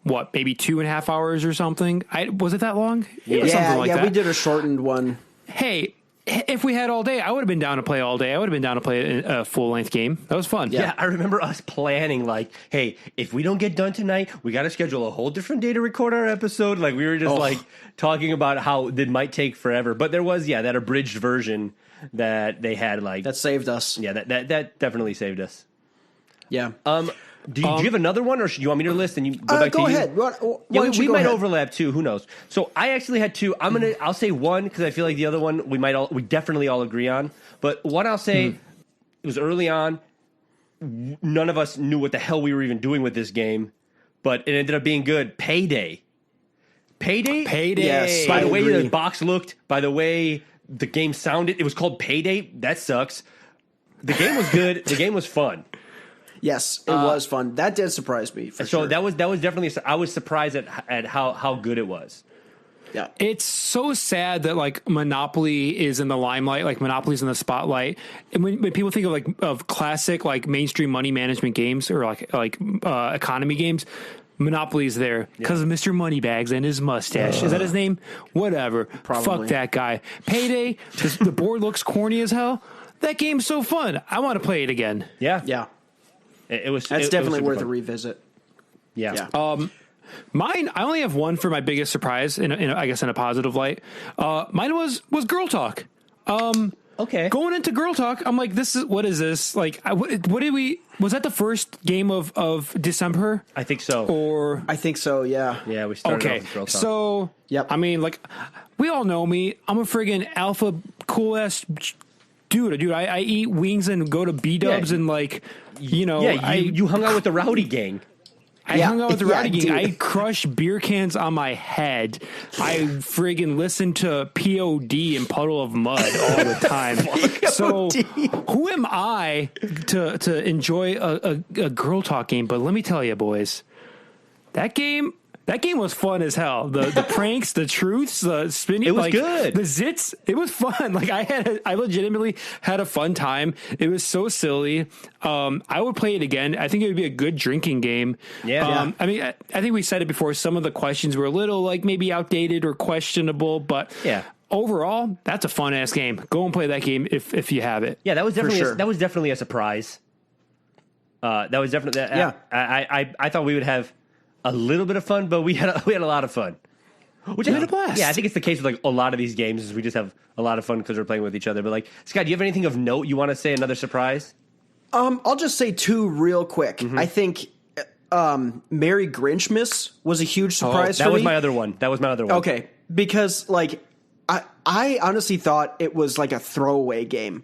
maybe 2.5 hours or something. Was it that long? It was something like that. We did a shortened one. Hey, if we had all day, I would have been down to play all day. I would have been down to play a full-length game. That was fun. Yeah, I remember us planning like, hey, if we don't get done tonight, we got to schedule a whole different day to record our episode. Like we were just like talking about how it might take forever. But there was, that abridged version that they had like that saved us. Yeah, that definitely saved us. Yeah. Do you have another one, or should you want me to list and you go back to go you? ahead. Why Yeah, don't you we go might ahead? overlap too. Who knows? So I actually had two. I'll say one because I feel like the other one we definitely all agree on. But one I'll say it was early on. None of us knew what the hell we were even doing with this game, but it ended up being good. Payday. Yes, By I the way agree. the box looked, by the way the game sounded, it was called Payday. That sucks. The game was good. The game was fun. Yes, it was fun. That did surprise me. For So sure. that was definitely. I was surprised at how good it was. Yeah. It's so sad that like Monopoly is in the limelight, like Monopoly's in the spotlight. And when people think of classic like mainstream money management games or like economy games, Monopoly's there because of Mr. Moneybags and his mustache. Is that his name? Whatever. Probably. Fuck that guy. Payday. The board looks corny as hell. That game's so fun. I want to play it again. Yeah, Yeah. It was. That's it was definitely super worth fun. a revisit. Yeah. Yeah. Mine, I only have one for my biggest surprise, I guess in a positive light. Mine was Girl Talk. Okay. Going into Girl Talk, I'm like, what is this? Like, what did we? Was that the first game of December? I think so. Or I think so. Yeah. Yeah, we started off okay, with Girl Talk. so Yep. I mean, like, we all know me. I'm a friggin' alpha cool ass dude. I eat wings and go to B Dubs Yeah. and like, you hung out with the Rowdy Gang. I Yeah. hung out with the Yeah, Rowdy Gang. dude. I crushed beer cans on my head. I friggin' listened to POD and Puddle of Mud all the time. So who am I to enjoy a Girl Talk game? But let me tell you, boys, That game was fun as hell. The pranks, the truths, the spinning. It was good. The zits. It was fun. Like I legitimately had a fun time. It was so silly. I would play it again. I think it would be a good drinking game. Yeah. I mean, I think we said it before. Some of the questions were a little like maybe outdated or questionable, but yeah. Overall, that's a fun ass game. Go and play that game if you have it. Yeah, that was definitely sure. that was definitely a surprise. That was definitely Yeah. I thought we would have a little bit of fun, but we had a lot of fun. Which We had a blast. Yeah, I think it's the case with like a lot of these games is we just have a lot of fun because we're playing with each other. But like, Scott, do you have anything of note you want to say? Another surprise? I'll just say two real quick. I think Merry Grinchmas was a huge surprise for me. That was my other one. Okay, because like I honestly thought it was like a throwaway game.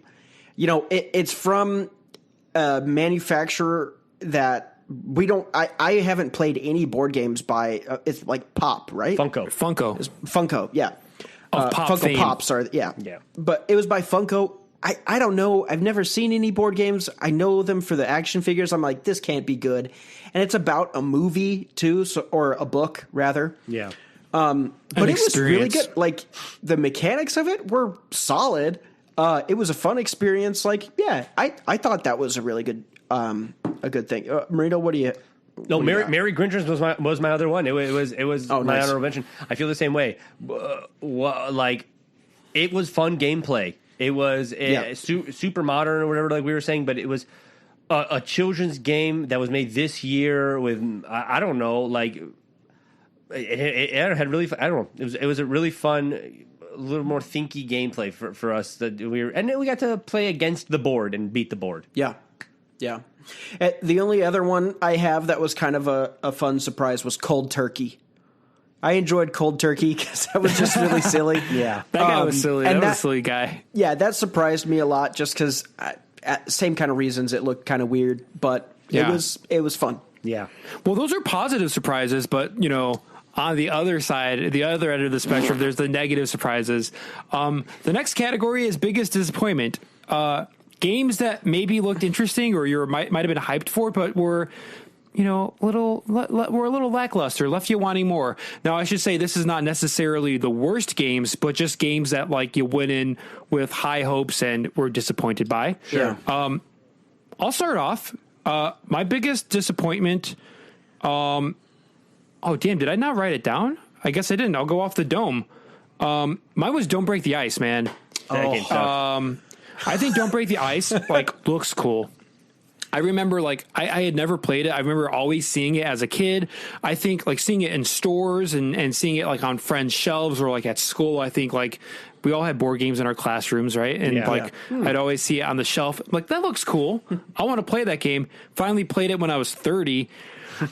You know, it's from a manufacturer that we don't. I haven't played any board games by. It's like Pop, right? Funko. It's Funko, yeah. Of Pop Funko fame. Pops are yeah. Yeah. But it was by Funko. I don't know. I've never seen any board games. I know them for the action figures. I'm like, this can't be good. And it's about a movie too, or a book rather. Yeah. But it was really experience. good. Like the mechanics of it were solid. It was a fun experience. Like, yeah, I thought that was a really good, a good thing. Marino, what do you? No, what do you got? Merry Grinchmas was my other one. It was Oh, my nice. honorable mention. I feel the same way. Like, it was fun gameplay. It was super modern or whatever, like we were saying, but it was a children's game that was made this year with I don't know, like it had really. I don't know. It was a really fun, a little more thinky gameplay for us that and then we got to play against the board and beat the board. Yeah. The only other one I have that was kind of a fun surprise was Cold Turkey. I enjoyed Cold Turkey because that was just really silly. Yeah. That guy was silly. and That was a silly guy. Yeah, that surprised me a lot just because, same kind of reasons, it looked kind of weird, but Yeah. it was fun. Yeah. Well, those are positive surprises, but you know, on the other side, the other end of the spectrum, there's the negative surprises. The next category is biggest disappointment. Games that maybe looked interesting or you might have been hyped for, but were, you know, were a little lackluster, left you wanting more. Now, I should say this is not necessarily the worst games, but just games that like you went in with high hopes and were disappointed by. Sure. I'll start off. My biggest disappointment. Oh, damn! Did I not write it down? I guess I didn't. I'll go off the dome. Mine was Don't Break the Ice, man. That game sucked. I think Don't Break the Ice like looks cool. I remember like I had never played it. I remember always seeing it as a kid. I think like seeing it in stores and seeing it like on friends' shelves or like at school. I think like we all had board games in our classrooms, right? And I'd always see it on the shelf. I'm like, that looks cool. I want to play that game. Finally played it when I was 30.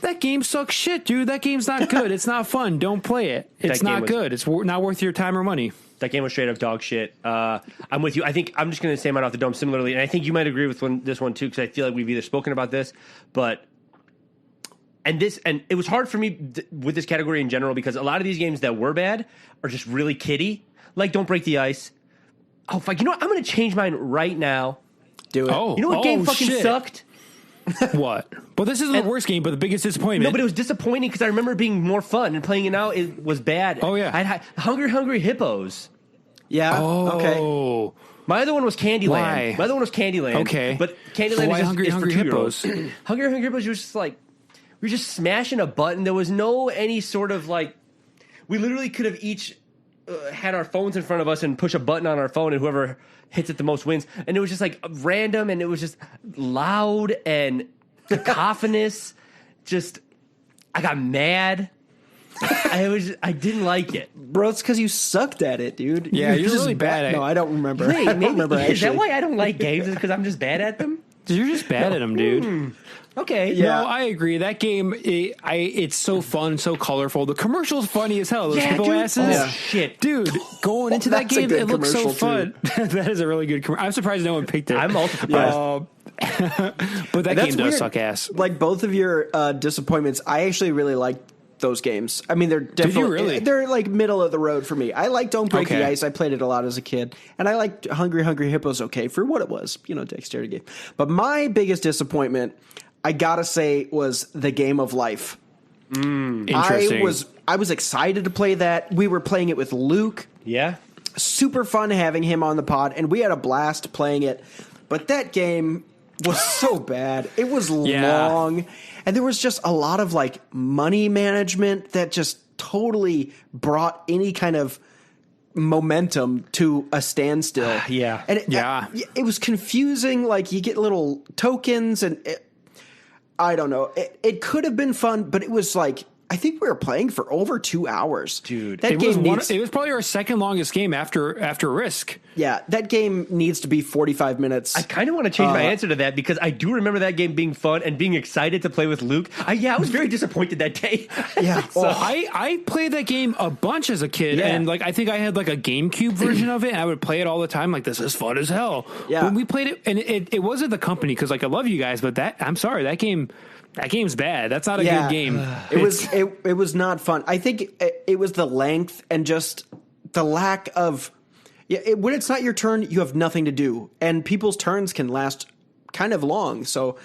That game sucks shit, dude. That game's not good. It's not fun. Don't play it. It's not good. It's not worth your time or money. That game was straight up dog shit. I'm with you. I think I'm just going to say mine off the dome similarly, and I think you might agree with this one too, because I feel like we've either spoken about this, and it was hard for me with this category in general because a lot of these games that were bad are just really kiddie, like Don't Break the Ice. Oh fuck! You know what? I'm going to change mine right now. Do it. Oh, You know what game fucking shit. sucked? What? Well, this isn't the worst game, but the biggest disappointment. No, but it was disappointing because I remember it being more fun, and playing it now it was bad. Oh, yeah. I had Hungry Hippos. Yeah. Okay. Oh. My other one was Candyland. Why? My other one was Candyland. Okay. But Candyland But why is Hungry for Hungry 2-year-olds. Hippos? Hungry Hippos was just like, we were just smashing a button. There was no any sort of like, we literally could have each had our phones in front of us and push a button on our phone and whoever hits it the most wins. And it was just like random and it was just loud and cacophonous. Just, I got mad. I didn't like it. Bro, it's because you sucked at it, dude. Yeah, you're just really bad at it. No, I don't remember. Wait, I don't remember is that actually. why I don't like games? Is because I'm just bad at them? You're just bad at them, dude. Okay. Yeah. No, I agree. That game, it's so fun, so colorful. The commercial's funny as hell. Those Yeah, hippo dude. asses. Oh, shit. Dude, going into that That's a game, good it looks so commercial, fun. That is a really good commercial. I'm surprised no one picked it. I'm also surprised. But that That's game does weird. suck ass. Like both of your disappointments, I actually really liked those games. I mean, they're definitely you really? they're like middle of the road for me. I like Don't Break the Okay. Ice. I played it a lot as a kid, and I liked Hungry Hippos. Okay, for what it was, dexterity game. But my biggest disappointment, I gotta say, was The Game of Life. Interesting. I was excited to play that. We were playing it with Luke. Yeah. Super fun having him on the pod, and we had a blast playing it. But that game was so bad. It was long, and there was just a lot of like money management that just totally brought any kind of momentum to a standstill. Yeah. And it was confusing. Like you get little tokens, and I don't know. It could have been fun, but it was like, I think we were playing for over 2 hours. Dude, it was probably our second longest game after Risk. Yeah, that game needs to be 45 minutes. I kind of want to change my answer to that because I do remember that game being fun and being excited to play with Luke. I was very disappointed that day. Yeah. So I played that game a bunch as a kid, and like I think I had like a GameCube version of it, and I would play it all the time. Like, this is fun as hell. Yeah. When we played it, and it wasn't the company, because like I love you guys, but I'm sorry, that game's bad. That's not a good game. It was not fun. I think it was the length and just the lack of. When it's not your turn, you have nothing to do, and people's turns can last kind of long. So,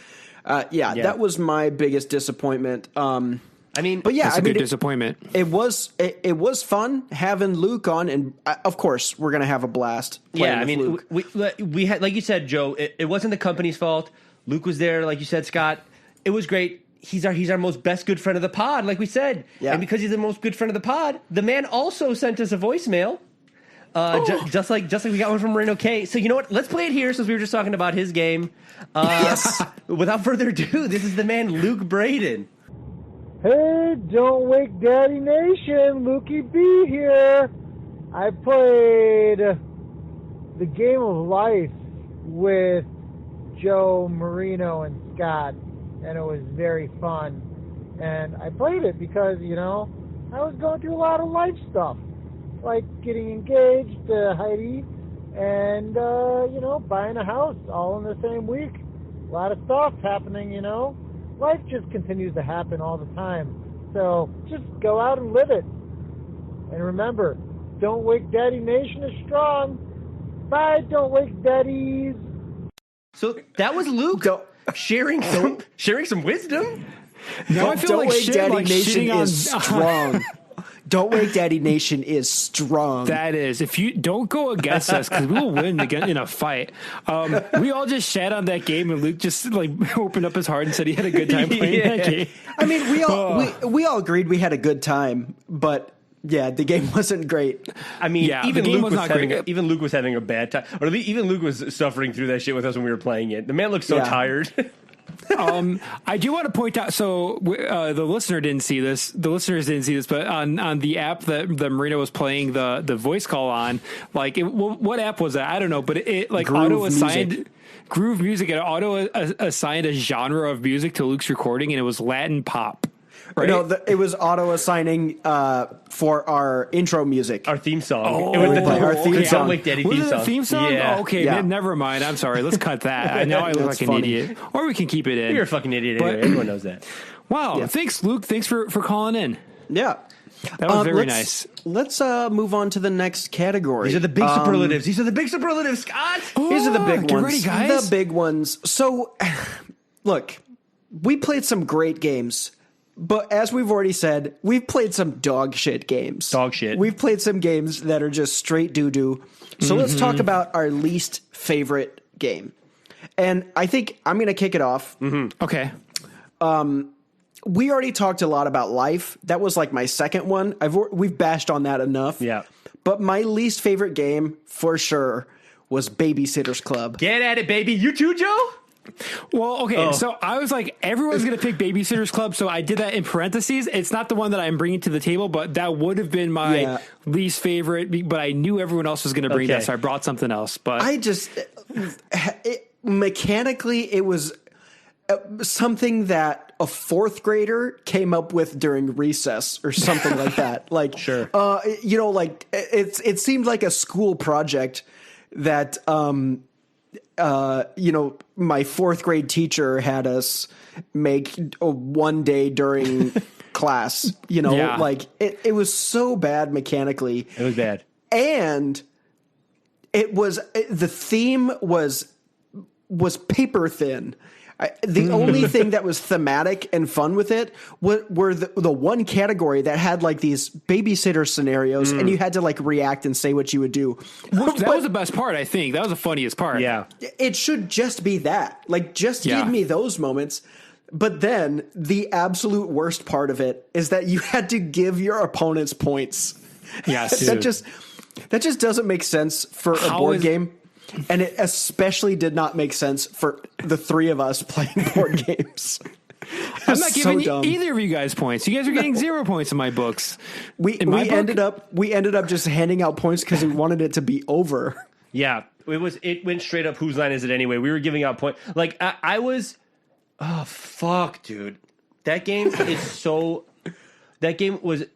that was my biggest disappointment. It's a good disappointment. It was fun having Luke on, and of course we're gonna have a blast playing with Luke. We had, like you said, Joe. It wasn't the company's fault. Luke was there, like you said, Scott. It was great. He's our most best good friend of the pod, like we said. Yeah. And because he's the most good friend of the pod, the man also sent us a voicemail. Just like we got one from Moreno K. So you know what? Let's play it here since we were just talking about his game. Yes. Without further ado, this is the man Luke Braden. Hey, Don't Wake Daddy Nation, Lukey B here. I played the Game of Life with Joe, Marino, and Scott, and it was very fun. And I played it because, I was going through a lot of life stuff, like getting engaged to Heidi and, buying a house all in the same week. A lot of stuff happening, Life just continues to happen all the time. So just go out and live it. And remember, Don't Wake Daddy Nation is strong. Bye, Don't Wake Daddies. So that was Luke sharing some wisdom. No, I feel Don't like Wake shit, Daddy like Nation shitting is on strong. Don't Wake Daddy Nation is strong. That is. If you don't go against us, because we will win in a fight. We all just shat on that game, and Luke just like opened up his heart and said he had a good time playing that game. I mean, we all agreed we had a good time, but yeah, the game wasn't great. I mean, even the game Luke was not great. Even Luke was having a bad time, or even Luke was suffering through that shit with us when we were playing it. The man looked so tired. I do want to point out. So the listener didn't see this. The listeners didn't see this, but on the app that Marino was playing the voice call on, like what app was that? I don't know, but it like auto assigned Groove Music. It auto assigned a genre of music to Luke's recording, and it was Latin pop. Right? No, it was auto assigning for our intro music, our theme song. Oh, it was our theme song. Don't Wake Daddy was theme it song. a theme song? Yeah. Oh, okay, Yeah. Never mind. I'm sorry. Let's cut that. Now I look like an idiot. Or we can keep it in. You're a fucking idiot anyway. Everyone knows that. Wow. Thanks, Luke. Thanks for calling in. Yeah. That was very nice. Let's move on to the next category. These are the big superlatives. These are the big superlatives, Scott. These are the big get ones. ready, guys. The big ones. So, look, we played some great games. But as we've already said, we've played some dog shit games. Dog shit. We've played some games that are just straight doo-doo. So let's talk about our least favorite game. And I think I'm going to kick it off. Okay. We already talked a lot about Life. That was like my second one. We've bashed on that enough. Yeah. But my least favorite game, for sure, was Babysitter's Club. Get at it, baby. You too, Joe? Well, okay, so I was like, everyone's going to pick Babysitter's Club, so I did that in parentheses. It's not the one that I'm bringing to the table, but that would have been my least favorite, but I knew everyone else was going to bring that, so I brought something else. But mechanically, it was something that a fourth grader came up with during recess or something like that. Like, sure. It seemed like a school project that, my fourth grade teacher had us make one day during class, like it was so bad mechanically. It was bad. And the theme was paper thin. The only thing that was thematic and fun with it were the one category that had like these babysitter scenarios, and you had to like react and say what you would do. That was the best part, I think. That was the funniest part. Yeah. It should just be that. Like, just Yeah. give me those moments. But then the absolute worst part of it is that you had to give your opponents points. Yes, that just doesn't make sense for a board game. And it especially did not make sense for the three of us playing board games. I'm not giving dumb. either of you guys points. You guys are getting 0 points in my books. We ended up just handing out points because we wanted it to be over. Yeah, it went straight up. Whose line is it anyway? We were giving out points. Like I was. Oh fuck, dude! That game is so. That game was, and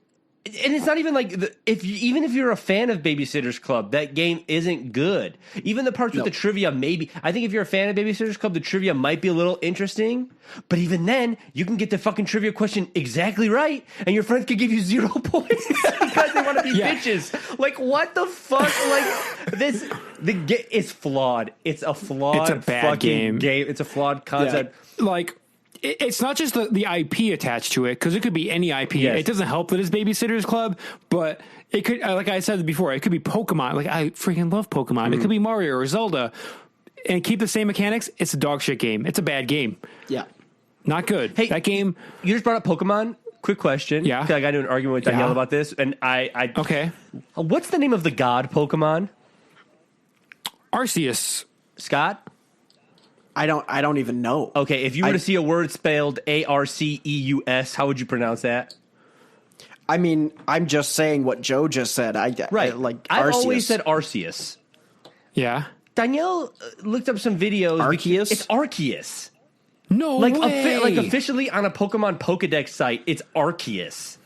it's not even like even if you're a fan of Babysitter's Club, that game isn't good. Even the parts with the trivia, maybe. I think if you're a fan of Babysitter's Club, the trivia might be a little interesting. But even then, you can get the fucking trivia question exactly right, and your friends could give you 0 points because they want to be bitches. Like, what the fuck? Like the game is flawed. It's a flawed. It's a bad fucking game. It's a flawed concept. Yeah. Like, it's not just the IP attached to it, because it could be any IP. Yes. It doesn't help that it's Babysitter's Club, but it could, like I said before, it could be Pokemon. Like, I freaking love Pokemon. It could be Mario or Zelda, and keep the same mechanics. It's a dog shit game. It's a bad game. Yeah. Not good. Hey, that game. You just brought up Pokemon. Quick question. Yeah. 'Cause I got into an argument with Danielle about this, and I Okay. What's the name of the god Pokemon? Arceus. Scott? I don't even know. Okay, if you were to see a word spelled Arceus, how would you pronounce that? I mean, I'm just saying what Joe just said. I've I've always said Arceus. Yeah. Danielle looked up some videos. Arceus? It's Arceus. No like way. Like officially on a Pokemon Pokedex site, it's Arceus.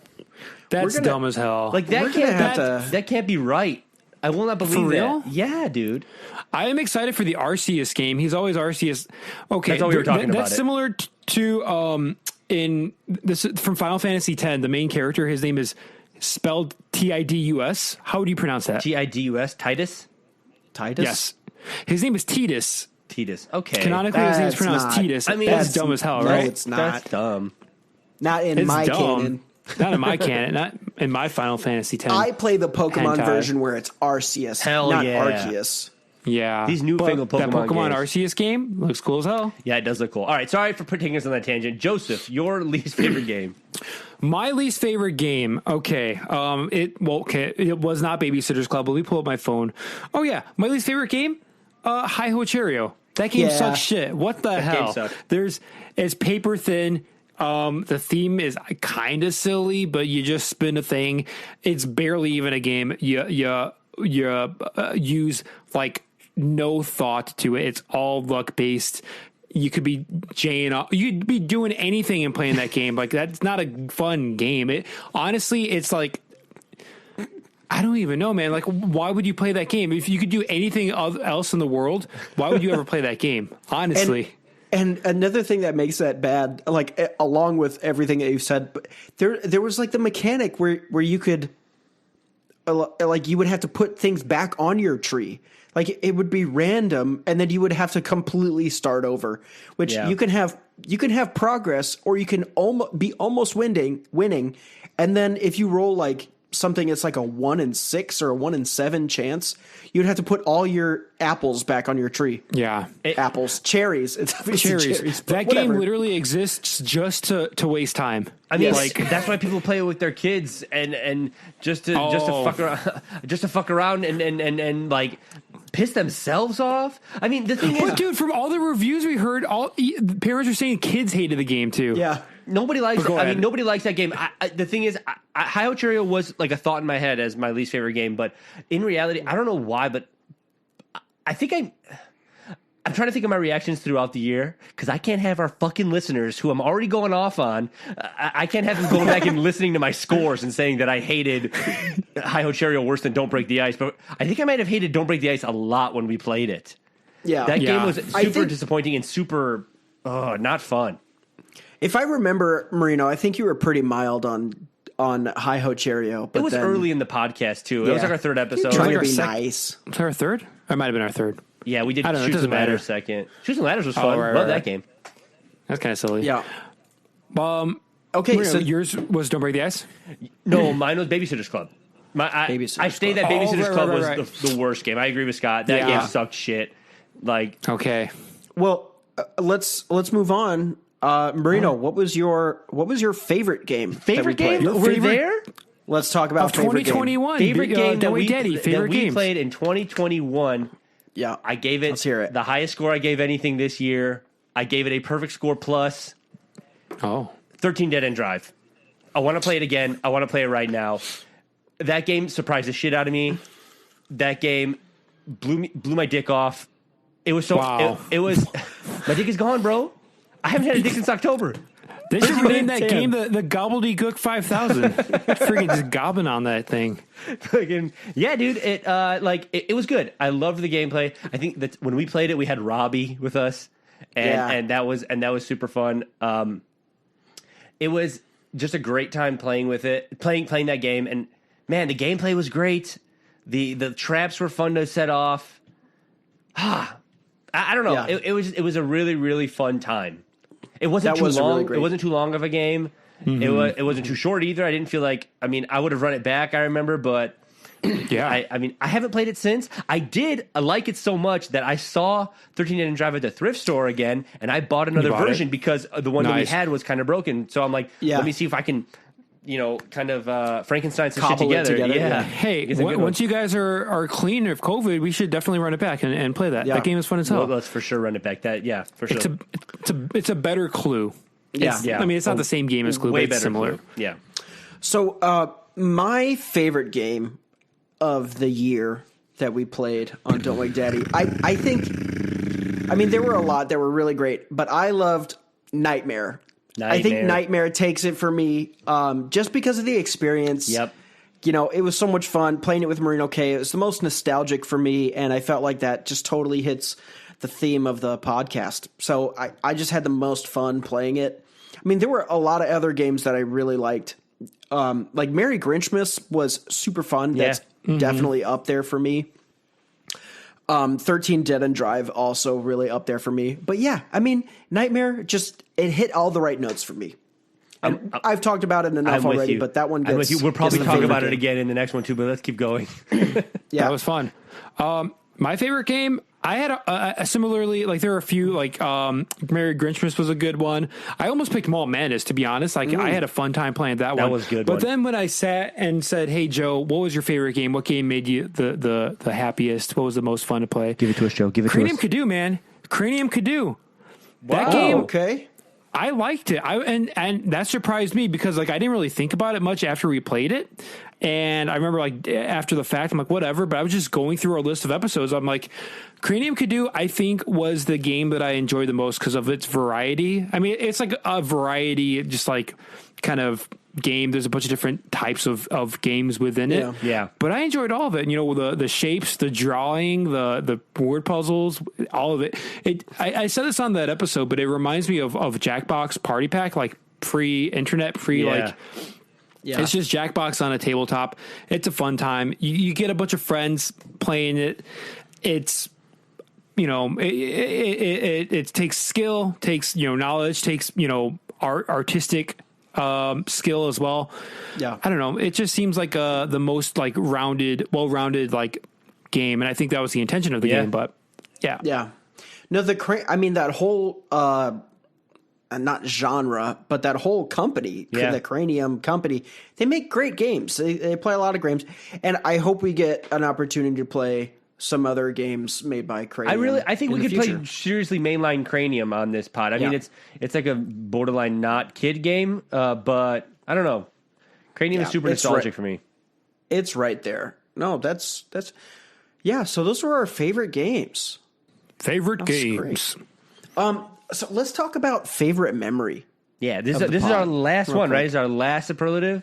That's dumb as hell. Like that can't be right. I will not believe For real? that. Yeah, dude. I am excited for the Arceus game. He's always Arceus. Okay, that's all we were talking about. That's similar to in this from Final Fantasy X. The main character, his name is spelled Tidus. How do you pronounce that? Tidus. Titus. Titus. Yes, his name is Tidus. Tidus. Okay. Canonically, his name is pronounced Tidus. I mean, that's dumb as hell, no, right? it's not. That's dumb. Not in It's my dumb. canon. Not in my canon. Not in my Final Fantasy X. I play the Pokemon hentai. version where it's Arceus, Hell not yeah. Arceus. Yeah, These newfangled that Pokemon Pokemon games. Arceus game looks cool as hell. Yeah, it does look cool. All right, sorry for taking us on that tangent. Joseph, your least favorite game? My least favorite game. Okay, it was not Babysitter's Club. But let me pull up my phone. Oh yeah, my least favorite game. Hi Ho Cherry-O. That game sucks shit. What the hell? It's paper thin. The theme is kind of silly, but you just spin a thing. It's barely even a game. You use like no thought to it. It's all luck based. You could be you'd be doing anything and playing that game. Like, that's not a fun game. Honestly, it's like, I don't even know, man. Like, why would you play that game? If you could do anything else in the world, why would you ever play that game? Honestly. And another thing that makes that bad, like along with everything that you've said, but there was like the mechanic where you could, like, you would have to put things back on your tree. Like, it would be random, and then you would have to completely start over. Which you can have progress, or you can be almost winning, and then if you roll like something that's like a 1 in 6 or a 1 in 7 chance, you'd have to put all your apples back on your tree. Yeah. Apples, cherries. It's cherries. That game literally exists just to waste time. I mean, like, that's why people play it with their kids and just to fuck around and like piss themselves off. I mean, the thing is, dude, from all the reviews we heard, parents are saying kids hated the game too. Yeah. Nobody likes it. I mean, nobody likes that game. The thing is, Hi Ho Cherry-O was like a thought in my head as my least favorite game, but in reality, I don't know why, but I think I'm trying to think of my reactions throughout the year, because I can't have our fucking listeners, who I'm already going off on, I can't have them going back and listening to my scores and saying that I hated Hi Ho Cherry-O worse than Don't Break the Ice. But I think I might have hated Don't Break the Ice a lot when we played it. Yeah. That game was super disappointing and super not fun. If I remember, Marino, I think you were pretty mild on Hi Ho Cherry-O. It was early in the podcast, too. It was like our third episode. Trying It was to like be nice. Was our third? Or it might have been our third. Yeah, we did I don't know, it Shoots and doesn't matter. Ladders second. Shoots and Ladders was fun. right, Love right. that game. That's kind of silly. Yeah. Okay, Okay, so so yours was Don't Break the Ice? No, mine was Babysitter's Club. I stayed that Club. Babysitter's Oh, Club right. was the worst game. I agree with Scott. That Yeah. game sucked shit. Like, Okay. well, let's move on. Marino, what was your favorite game? that we favorite played? game? We're there? Let's talk about Of favorite game. 2021. Favorite game that Don't Wake we, Daddy. that Favorite we games. played in 2021. Yeah, I gave it, Let's hear it. the highest score I gave anything this year. I gave it a perfect score plus. Oh. 13 Dead End Drive. I want to play it again. I want to play it right now. That game surprised the shit out of me. That game blew my dick off. It was so. Wow. It was. My dick is gone, bro. I haven't had a dick since October. They should name that Damn. game the Gobbledygook 5000. Freaking just gobbing on that thing. Fucking- yeah, dude. It was good. I loved the gameplay. I think that when we played it, we had Robbie with us, and that was super fun. It was just a great time playing with it, playing that game, and man, the gameplay was great. The traps were fun to set off. I don't know. Yeah. It was a really, really fun time. It wasn't That too was really long. great. It wasn't too long of a game. It wasn't too short either. I didn't feel like. I mean, I would have run it back. I remember, but Yeah. I mean, I haven't played it since. I like it so much that I saw 13 Dead End Drive at the thrift store again, and I bought another bought it? version because the one that we Nice. had was kind of broken. So I'm like, Yeah. let me see if I can, kind of Frankenstein some Cobble it shit together. together, Yeah. yeah. Hey, It's a good one. once you guys are clean of COVID, we should definitely run it back and play that. Yeah. That game is fun as hell. Well, let's for sure run it back. That for sure. It's a better Clue. Yeah. Yeah. I mean, it's not the same game as Clue, Way but it's better. similar. Clue. Yeah. So, my favorite game of the year that we played on Don't Wake Daddy, I think, I mean, there were a lot that were really great, but I loved Nightmare. I think Nightmare takes it for me, just because of the experience. Yep. It was so much fun playing it with Marino K. It was the most nostalgic for me, and I felt like that just totally hits the theme of the podcast. So I just had the most fun playing it. I mean, there were a lot of other games that I really liked. Like Merry Grinchmas was super fun. Yeah. That's definitely up there for me. 13 Dead End Drive also really up there for me. But yeah, I mean, Nightmare it hit all the right notes for me. And I've talked about it enough I'm with already, you. but that one I'm with gets. you. We'll probably gets the talk favorite about it game. again in the next one too. But let's keep going. Yeah, That was fun. My favorite game, I had a similarly, like there are a few, like Merry Grinchmas was a good one. I almost picked Mall Madness, to be honest. Like I had a fun time playing that one. That was a good But one. then when I sat and said, "Hey Joe, what was your favorite game? What game made you the happiest? What was the most fun to play?" Give it to us, Joe. Give it Cranium Cadu, man. Cranium Cadu. That Oh, game, okay. I liked it. And that surprised me because like I didn't really think about it much after we played it. And I remember like after the fact, I'm like, whatever, but I was just going through our list of episodes. I'm like, Cranium Cadu, I think was the game that I enjoyed the most because of its variety. I mean, it's like a variety, just like kind of game. There's a bunch of different types of games within it. Yeah. But I enjoyed all of it. The shapes, the drawing, the word puzzles, all of it. I said this on that episode, but it reminds me of Jackbox Party Pack, like pre-internet, Yeah. Yeah. It's just Jackbox on a tabletop. It's a fun time. You get a bunch of friends playing it. It's, it takes skill, takes, knowledge, takes, artistic skill as well. Yeah. I don't know. It just seems like the most like well-rounded like game. And I think that was the intention of the game, but yeah. Yeah. No, that whole, not genre, but that whole company, the Cranium company, they make great games. They play a lot of games, and I hope we get an opportunity to play some other games made by Cranium. I think in we the could future. play seriously mainline Cranium on this pod. I mean, it's like a borderline not kid game, but I don't know. Cranium is super nostalgic for me. It's right there. No, that's yeah. So those were our favorite games. Favorite That's games. great. So let's talk about favorite memory. Yeah, this Of the is our pod, last real one, right? quick. This is our last superlative.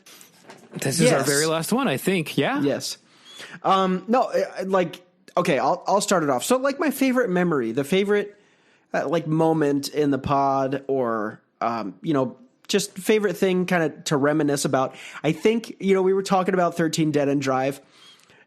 This is our Yes. very last one, I think. Yeah. Yes. No, okay, I'll start it off. So like my favorite memory, the favorite like moment in the pod, or just favorite thing kind of to reminisce about. I think we were talking about 13 Dead End Drive,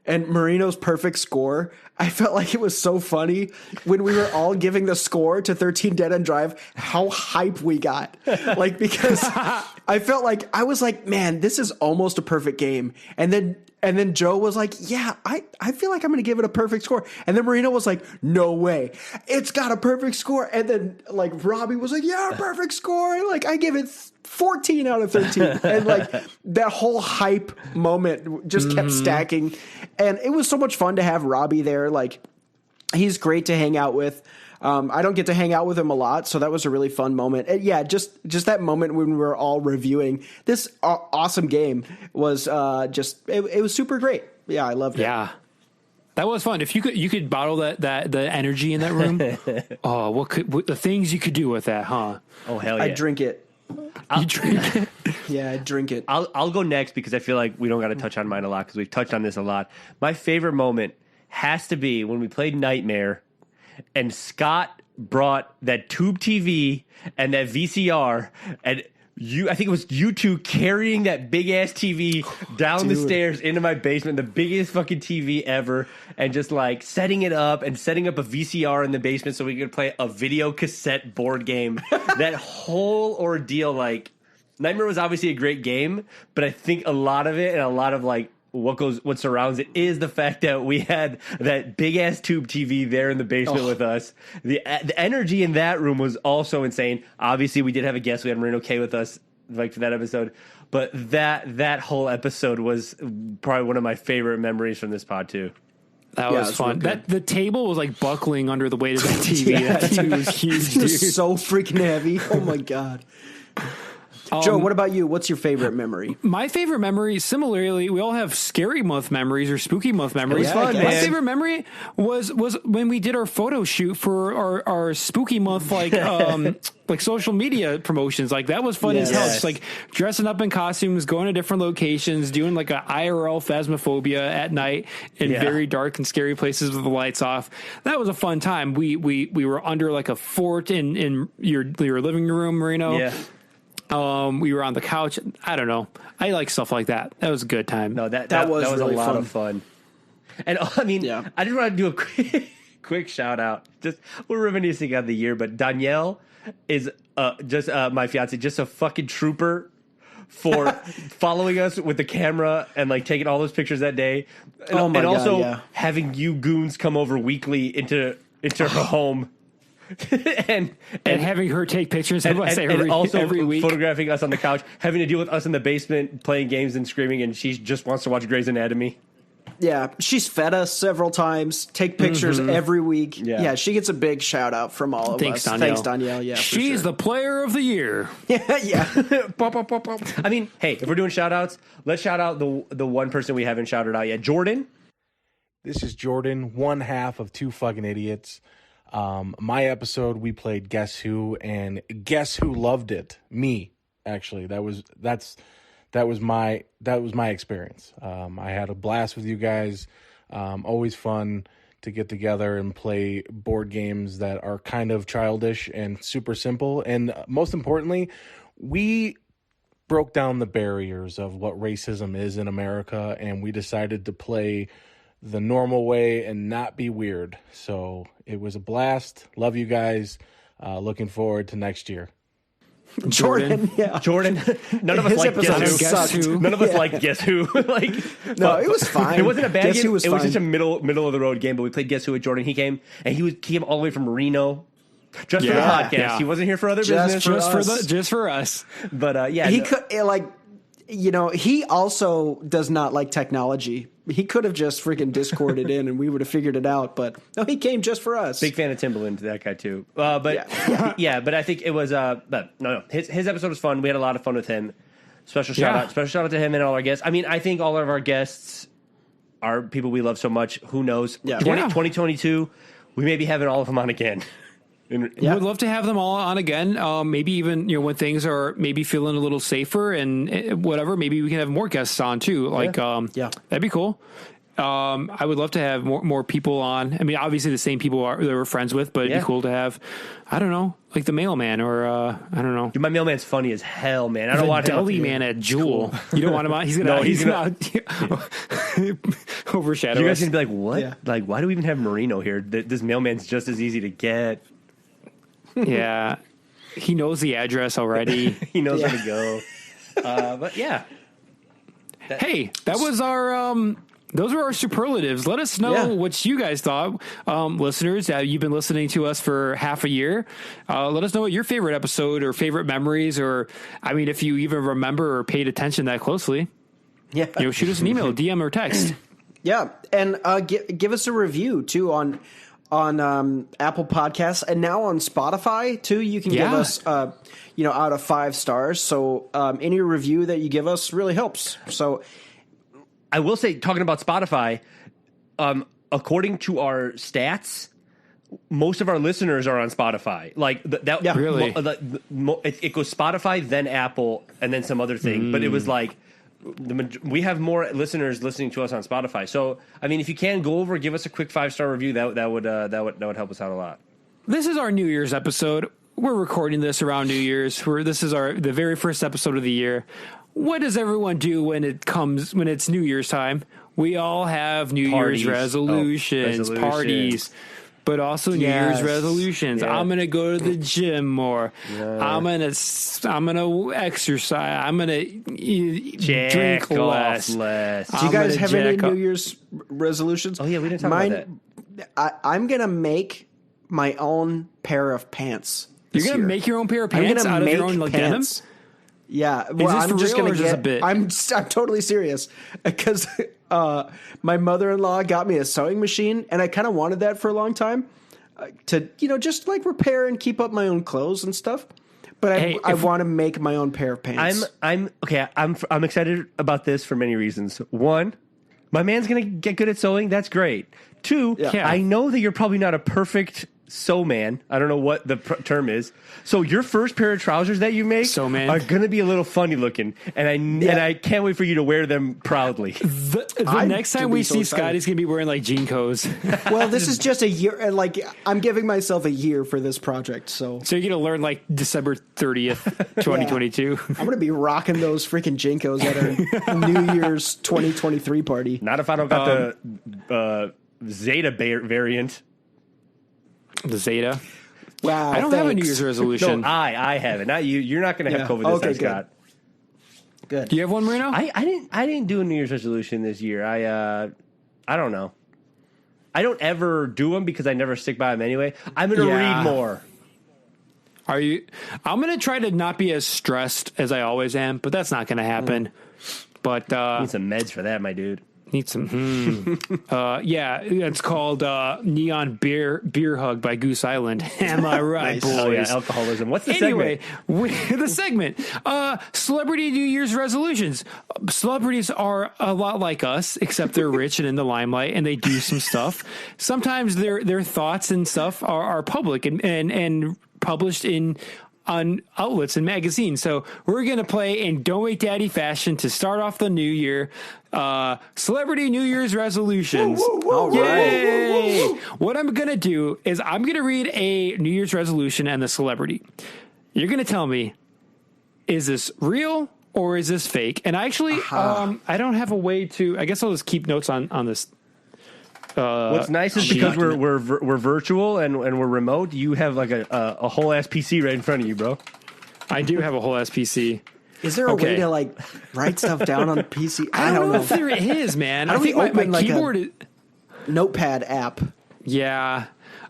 and Marino's perfect score, I felt like it was so funny when we were all giving the score to 13 Dead End Drive, how hype we got. Like, because I felt like, I was like, man, this is almost a perfect game. And then Joe was like, yeah, I feel like I'm going to give it a perfect score. And then Marino was like, no way. It's got a perfect score. And then like Robbie was like, yeah, perfect score. And like, I give it 14 out of 13. And like that whole hype moment just kept stacking. And it was so much fun to have Robbie there. Like, he's great to hang out with. I don't get to hang out with him a lot, so that was a really fun moment. And yeah, just that moment when we were all reviewing this awesome game was it was super great. Yeah, I loved it. Yeah, that was fun. If you could bottle that the energy in that room. Oh, what the things you could do with that, huh? Oh hell yeah! I'd drink it. You drink it? Yeah, I'd drink it. I'll go next because I feel like we don't got to touch on mine a lot because we've touched on this a lot. My favorite moment has to be when we played Nightmare. And Scott brought that tube TV and that VCR, and I think it was you two carrying that big ass TV down the stairs into my basement, the biggest fucking TV ever, and just like setting it up and setting up a VCR in the basement so we could play a video cassette board game. That whole ordeal, like, Nightmare was obviously a great game, but I think a lot of it and a lot of like what surrounds it is the fact that we had that big ass tube TV there in the basement with us. The energy in that room was also insane. Obviously, we did have a guest. We had Marino K with us, like, for that episode. But that whole episode was probably one of my favorite memories from this pod too. That was fun. The table was like buckling under the weight of that TV. Yeah, that TV was huge, it was so freaking heavy. Oh my god. Joe, what about you? What's your favorite memory? My favorite memory, similarly, we all have scary month memories or spooky month memories. Fun, my favorite memory was when we did our photo shoot for our spooky month, like social media promotions. Like, that was fun as hell. Just like dressing up in costumes, going to different locations, doing like a IRL Phasmophobia at night in very dark and scary places with the lights off. That was a fun time. We were under like a fort in your living room, Marino. Yeah. We were on the couch. I don't know. I like stuff like that. That was a good time. No, that was a really lot of fun. And I mean, I just want to do a quick shout out. Just, we're reminiscing on the year, but Danielle is just my fiance, just a fucking trooper for following us with the camera and like taking all those pictures that day. And, also having you goons come over weekly into her home. and having her take pictures of us every week, photographing us on the couch, having to deal with us in the basement playing games and screaming, and she just wants to watch Grey's Anatomy. Yeah, she's fed us several times, take pictures every week. Yeah, she gets a big shout out from all of us. Danielle. Thanks, Danielle. Yeah, she's the player of the year. Yeah. I mean, hey, if we're doing shout outs, let's shout out the one person we haven't shouted out yet, Jordan. This is Jordan, one half of Two Fucking Idiots. My episode, we played Guess Who, and guess who loved it? Me, actually. That was my experience. I had a blast with you guys. Always fun to get together and play board games that are kind of childish and super simple. And most importantly, we broke down the barriers of what racism is in America, and we decided to play the normal way and not be weird. So it was a blast. Love you guys. Looking forward to next year. Jordan. None of us like Guess Who. None of us like Guess Who. No, it was fine. It wasn't a bad Guess game. Who was it was fine. just a middle of the road game. But we played Guess Who with Jordan. He came all the way from Reno. Just for the podcast. Yeah. He wasn't here for other business. Just for us. But he could he also does not like technology. He could have just freaking Discorded in and we would have figured it out. But no, he came just for us. Big fan of Timbaland, that guy too. But but I think it was. But no, his episode was fun. We had a lot of fun with him. Special shout out to him and all our guests. I mean, I think all of our guests are people we love so much. Who knows? 2022, we may be having all of them on again. We'd love to have them all on again. Maybe even when things are maybe feeling a little safer and whatever. Maybe we can have more guests on too. That'd be cool. I would love to have more people on. I mean, obviously the same people that we're friends with, but it'd be cool to have, I don't know, like the mailman or I don't know. Dude, my mailman's funny as hell, man. I don't want deli man at Jewel. You don't want him on. He's gonna overshadow. You guys us. gonna be like, what? Yeah. Like, why do we even have Marino here? This mailman's just as easy to get. Yeah, he knows the address already. He knows where to go. But yeah. Hey, that was our. Those are our superlatives. Let us know what you guys thought, listeners. You've been listening to us for half a year. Let us know what your favorite episode or favorite memories, or I mean, if you even remember or paid attention that closely. Yeah, shoot us an email, DM or text. Yeah, and give us a review too on Apple Podcasts and now on Spotify too. You can give us out of 5 stars. So any review that you give us really helps. So. I will say, talking about Spotify, according to our stats, most of our listeners are on Spotify. Like really, it goes Spotify, then Apple, and then some other thing. But it was like we have more listeners listening to us on Spotify. So I mean, if you can go over, give us a quick 5-star review. That would help us out a lot. This is our New Year's episode. We're recording this around New Year's. This is the very first episode of the year. What does everyone do when it's New Year's time? We all have New Year's resolutions, parties, but also New Year's resolutions. Yeah. I'm going to go to the gym more. Yeah. I'm going to exercise. I'm going to drink less. Do you guys have any New Year's resolutions? Oh yeah, we didn't talk about that. I'm going to make my own pair of pants. You're going to make your own pair of pants out of your own denim? Yeah, well, I'm just going to get. A bit? I'm totally serious because my mother-in-law got me a sewing machine, and I kind of wanted that for a long time to just like repair and keep up my own clothes and stuff. But I want to make my own pair of pants. I'm excited about this for many reasons. One, my man's going to get good at sewing. That's great. Two, I know that you're probably not a perfect sew man. I don't know what the term is. So your first pair of trousers that you make are going to be a little funny looking, and I can't wait for you to wear them proudly. The next time we see Scott, he's going to be wearing like Jinkos. Well, this is just a year, and like I'm giving myself a year for this project. So you're going to learn like December 30th, 2022. I'm going to be rocking those freaking Jinkos at our New Year's 2023 party. Not if I don't got the Zeta variant. The Zeta. Wow. I don't have a New Year's resolution. No, I have it. Not you. You're not going to have COVID this time, Scott. Good. Do you have one, Marino? I didn't do a New Year's resolution this year. I don't know. I don't ever do them because I never stick by them anyway. I'm going to read more. Are you? I'm going to try to not be as stressed as I always am, but that's not going to happen. But need some meds for that, my dude. Need some. It's called Neon Beer Hug by Goose Island. Am I right, boys? Oh, yeah, alcoholism. What's the segment? The segment. Celebrity New Year's resolutions. Celebrities are a lot like us, except they're rich and in the limelight, and they do some stuff. Sometimes their thoughts and stuff are public and published on outlets and magazines. So we're going to play in Don't Wake Daddy fashion to start off the new year. Celebrity New Year's resolutions. All Yay! right. What I'm going to do is I'm going to read a New Year's resolution and the celebrity. You're going to tell me, is this real or is this fake? And actually, I don't have a way to, I guess I'll just keep notes on this. What's nice is because we're virtual and we're remote, you have like a whole ass PC right in front of you, bro. I do have a whole ass PC. Is there a way to like write stuff down on the PC? I don't know if there is, man. I think my keyboard is notepad app. Yeah.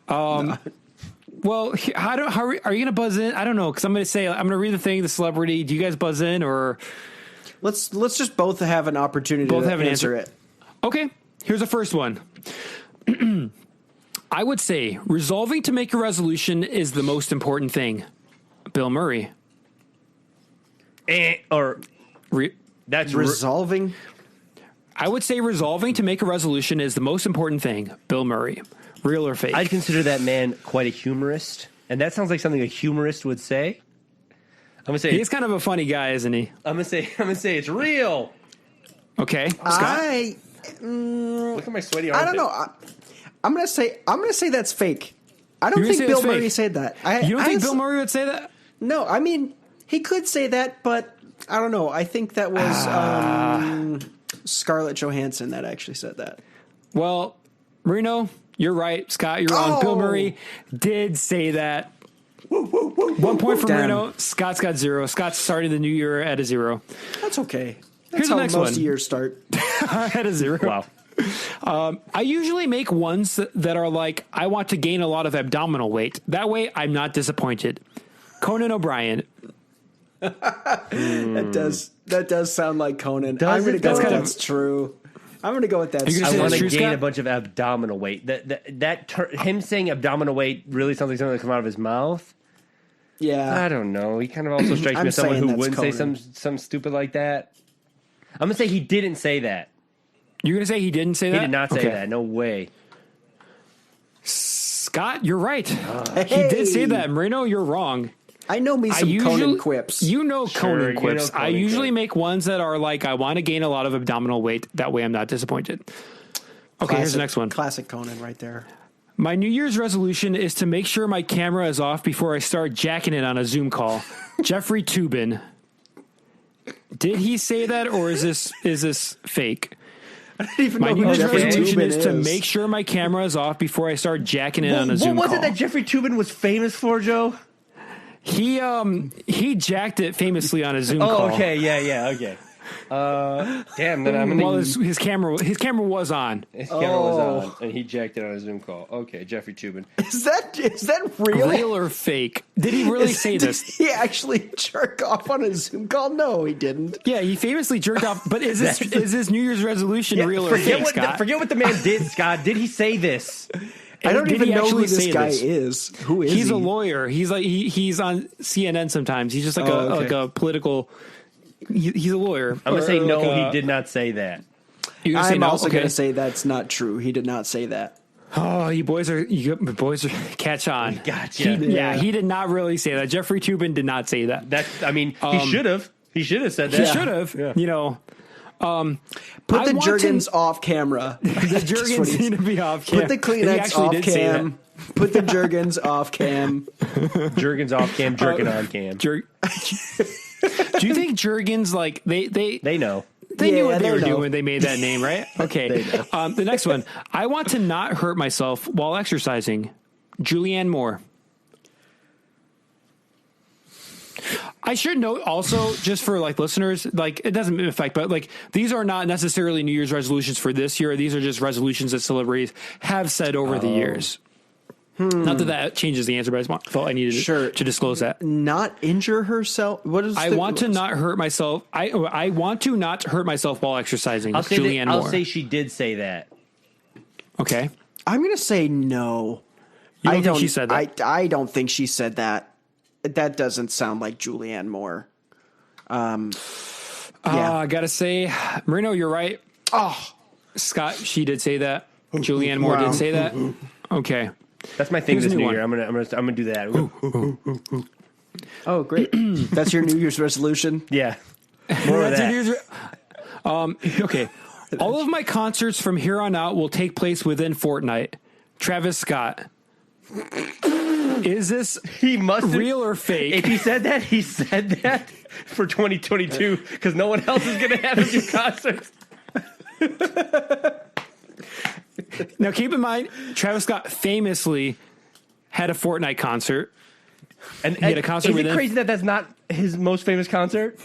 Well, how are you going to buzz in? I don't know, because I'm going to read the thing, the celebrity. Do you guys buzz in or? Let's just both have an opportunity to answer it. Okay. Here's the first one. I would say resolving to make a resolution is the most important thing. Bill Murray. That's resolving. I would say resolving to make a resolution is the most important thing. Bill Murray. Real or fake? I'd consider that man quite a humorist. And that sounds like something a humorist would say. I'm going to say he's kind of a funny guy, isn't he? I'm going to say it's real. Okay. Scott? Look at my sweaty I armpit. don't know. I'm gonna say that's fake. I don't You're gonna think say Bill it's fake? Murray said that. You don't think Bill Murray would say that? No, I mean he could say that, but I don't know. I think that was Scarlett Johansson that actually said that. Well, Marino, you're right. Scott, you're wrong. Bill Murray did say that. 1 point for Marino. Scott's got 0. Scott's starting the new year at a 0. That's okay. That's Here's the how next most one. of years start. At a 0. Wow. I usually make ones that are like, I want to gain a lot of abdominal weight. That way, I'm not disappointed. Conan O'Brien. That does sound like Conan. Does I'm going to it, go though? with that's true. I'm going to go with that. You're gonna I say want that's to true, gain Scott? a bunch of abdominal weight. Him saying abdominal weight really sounds like something that come out of his mouth. Yeah. I don't know. He kind of also strikes me I'm as someone saying who that's wouldn't say Conan. some stupid like that. I'm gonna say he didn't say that. You're going to say he didn't say that? He did not say Okay. that. No way. Scott, you're right. He did say that. Marino, you're wrong. I know me some Conan quips. You know Sure, Conan you quips. know I Conan usually quips. make ones that are like, I want to gain a lot of abdominal weight. That way I'm not disappointed. Okay, here's the next one. Classic Conan right there. My New Year's resolution is to make sure my camera is off before I start jacking it on a Zoom call. Jeffrey Toobin. Did he say that, or is this fake? I don't even My know New who Year's Jeffrey resolution Toobin is to make sure my camera is off before I start jacking it on a Zoom What was call. it that Jeffrey Toobin was famous for, Joe? He jacked it famously on a Zoom call. Oh, okay, yeah, okay. Damn, then I'm gonna. Well, his camera was on. His camera was on, and he jacked it on a Zoom call. Okay, Jeffrey Toobin. Is that real? Real or fake? Did he really say Did this? he actually jerk off on a Zoom call? No, he didn't. Yeah, he famously jerked off. But is this New Year's resolution real or forget fake, Scott? forget what the man did, Scott. Did he say this? I don't Did even he know who actually this say guy this? is. Who is He's he? a lawyer. He's like he's on CNN sometimes. He's just like okay. a political. He's a lawyer. I'm gonna say no. Like He did not say that. You're gonna say I'm no? also Okay. going to say that's not true. He did not say that. Oh, you boys are catch on. Gotcha. He did not really say that. Jeffrey Toobin did not say that. He should have. He should have said that. He should have. Yeah. You know. Put the I want Jergens off camera. The Jergens need to be off cam. Put the He Kleenex actually off did say that. cam. Put the Jergens off cam. Jergens off cam, jerking on cam. Do you think Jergens like they know? They knew Yeah, what they they were know. doing when they made that name, right? Okay. The next one. I want to not hurt myself while exercising. Julianne Moore. I should note also, just for like listeners, like it doesn't affect, but like these are not necessarily New Year's resolutions for this year. These are just resolutions that celebrities have said over the years. Not that changes the answer, but I just felt I needed to disclose that. Not injure herself. What is? I want to not hurt myself. I want to not hurt myself while exercising. I'll say Julianne I'll Moore. say she did say that. Okay. I'm going to say no. You don't I think she said that? I don't think she said that. That doesn't sound like Julianne Moore. Yeah. I gotta say, Marino, you're right. Oh, Scott, she did say that. Julianne Moore did say that. Okay. That's my thing Here's a this new New one. Year. I'm gonna do that. Oh, great. That's your New Year's resolution? Yeah. More of That's that. your New Year's okay. All of my concerts from here on out will take place within Fortnite. Travis Scott. Is this real or fake? If he said that, he said that for 2022 because no one else is gonna have him do concerts. Now, keep in mind, Travis Scott famously had a Fortnite concert. And he had a concert is it within. crazy that that's not his most famous concert?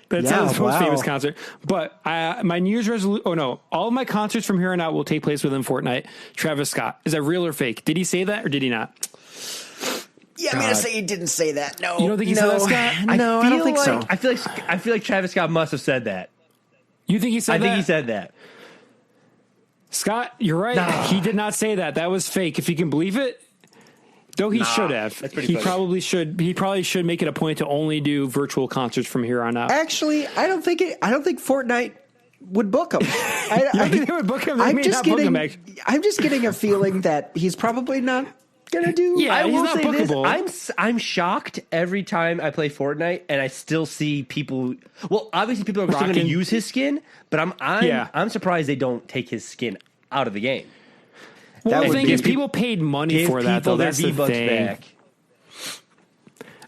That's not his most famous concert. But my New Year's resolution. Oh no! All of my concerts from here on out will take place within Fortnite. Travis Scott. Is that real or fake? Did he say that or did he not? Yeah, I'm going to say he didn't say that. No. You don't think he said that, Scott? No, I don't think so. I feel like Travis Scott must have said that. You think he said that? I think he said that. Scott, you're right. Nah. He did not say that. That was fake. If you can believe it. Though he should have. That's pretty He funny. probably should. He probably should make it a point to only do virtual concerts from here on out. Actually, I don't think Fortnite would book him. You think they would book him? They I'm may just not book him, getting a feeling that he's probably not gonna do. Yeah, I he's will not say this. bookable. I'm shocked every time I play Fortnite, and I still see people. Well, obviously, people are still going to Rocking. use his skin, but I'm surprised they don't take his skin out of the game. Well, That the would thing be- is, people paid money Give for that, people though. their That's the V-Bucks thing. back.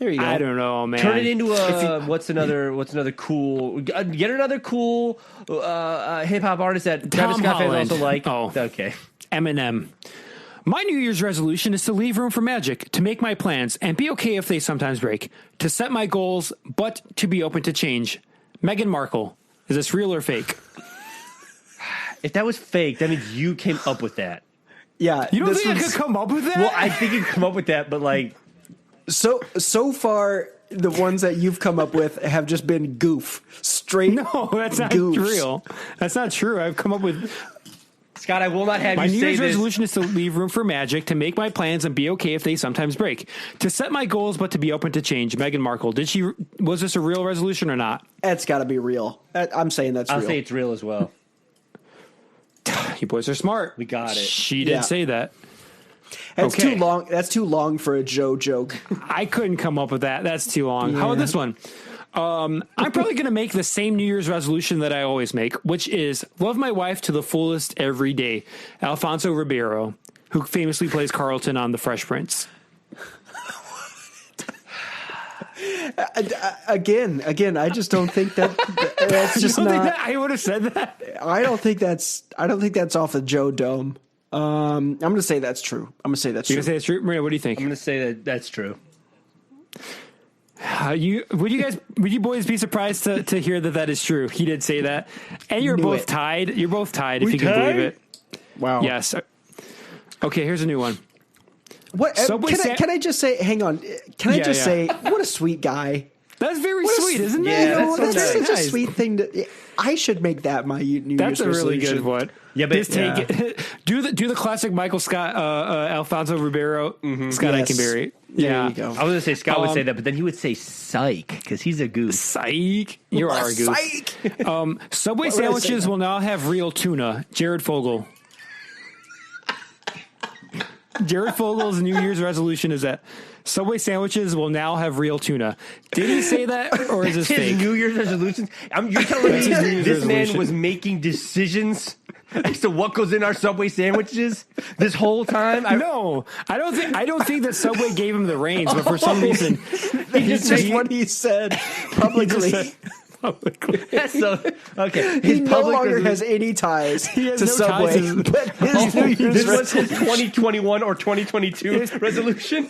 There you go. I don't know, man. Turn it into a what's another cool? Get another cool hip hop artist that Travis Tom Scott fans Holland. also like. Oh. Okay. Eminem. My New Year's resolution is to leave room for magic, to make my plans, and be okay if they sometimes break, to set my goals, but to be open to change. Meghan Markle. Is this real or fake? If that was fake, that means you came up with that. Yeah, You don't this think I was- could come up with that? Well, I think you come up with that, but like, so far the ones that you've come up with have just been goof, straight. no, that's not goofs. real. That's not true. I've come up with... Scott, I will not have My you New say Year's this. resolution is to leave room for magic, to make my plans and be okay if they sometimes break, to set my goals but to be open to change. Meghan Markle. Was this a real resolution or not? That's got to be real. I'm saying that's I'll real. say it's real as well. You boys are smart. We got it. She did Yeah. say that. That's okay. too long. That's too long for a Joe joke. I couldn't come up with that. That's too long. How about this one? I'm probably going to make the same New Year's resolution that I always make, which is love my wife to the fullest every day. Alfonso Ribeiro, who famously plays Carlton on The Fresh Prince. Again, I just don't think that that's just You don't think not. that I would have said that? I don't think that's off the Joe Dome. I'm going to say that's true. I'm going to say that's You true. gonna say it's true, Maria? What do you think? I'm going to say that that's true. Would you boys be surprised to hear that is true? He did say that, and you're Knew both it. tied. You're both tied. If We you can tied? believe it. Wow. Yes. Okay. Here's a new one. What Subway can I just say? Hang on. Can I just say what a sweet guy? That's very What a sweet, s- isn't it? Yeah, You know, that's that's so such a nice. sweet thing to. I should make that my New That's Year's a really resolution. good one. Yeah, but- Just take it. Do the classic Michael Scott, Alfonso Ribeiro, Scott Yes. Eikenberry. There Yeah. you go. I was going to say Scott would say that, but then he would say psych because he's a goose. Psych. You are a goof. Psych. Subway Why would I say sandwiches that? will now have real tuna. Jared Fogle. Jared Fogel's New Year's resolution is that Subway sandwiches will now have real tuna. Did he say that, or is this His fake? New Year's resolutions. You're telling me That's his New Year's this man resolution. was making decisions as to what goes in our Subway sandwiches this whole time? No, I don't think that Subway gave him the reins, but for some reason, It's just what he said publicly. That's so okay. He His no public longer resolution- has any ties has to no Subway. ties to- But his New Year's This was his resolution. 2021 or 2022 resolution.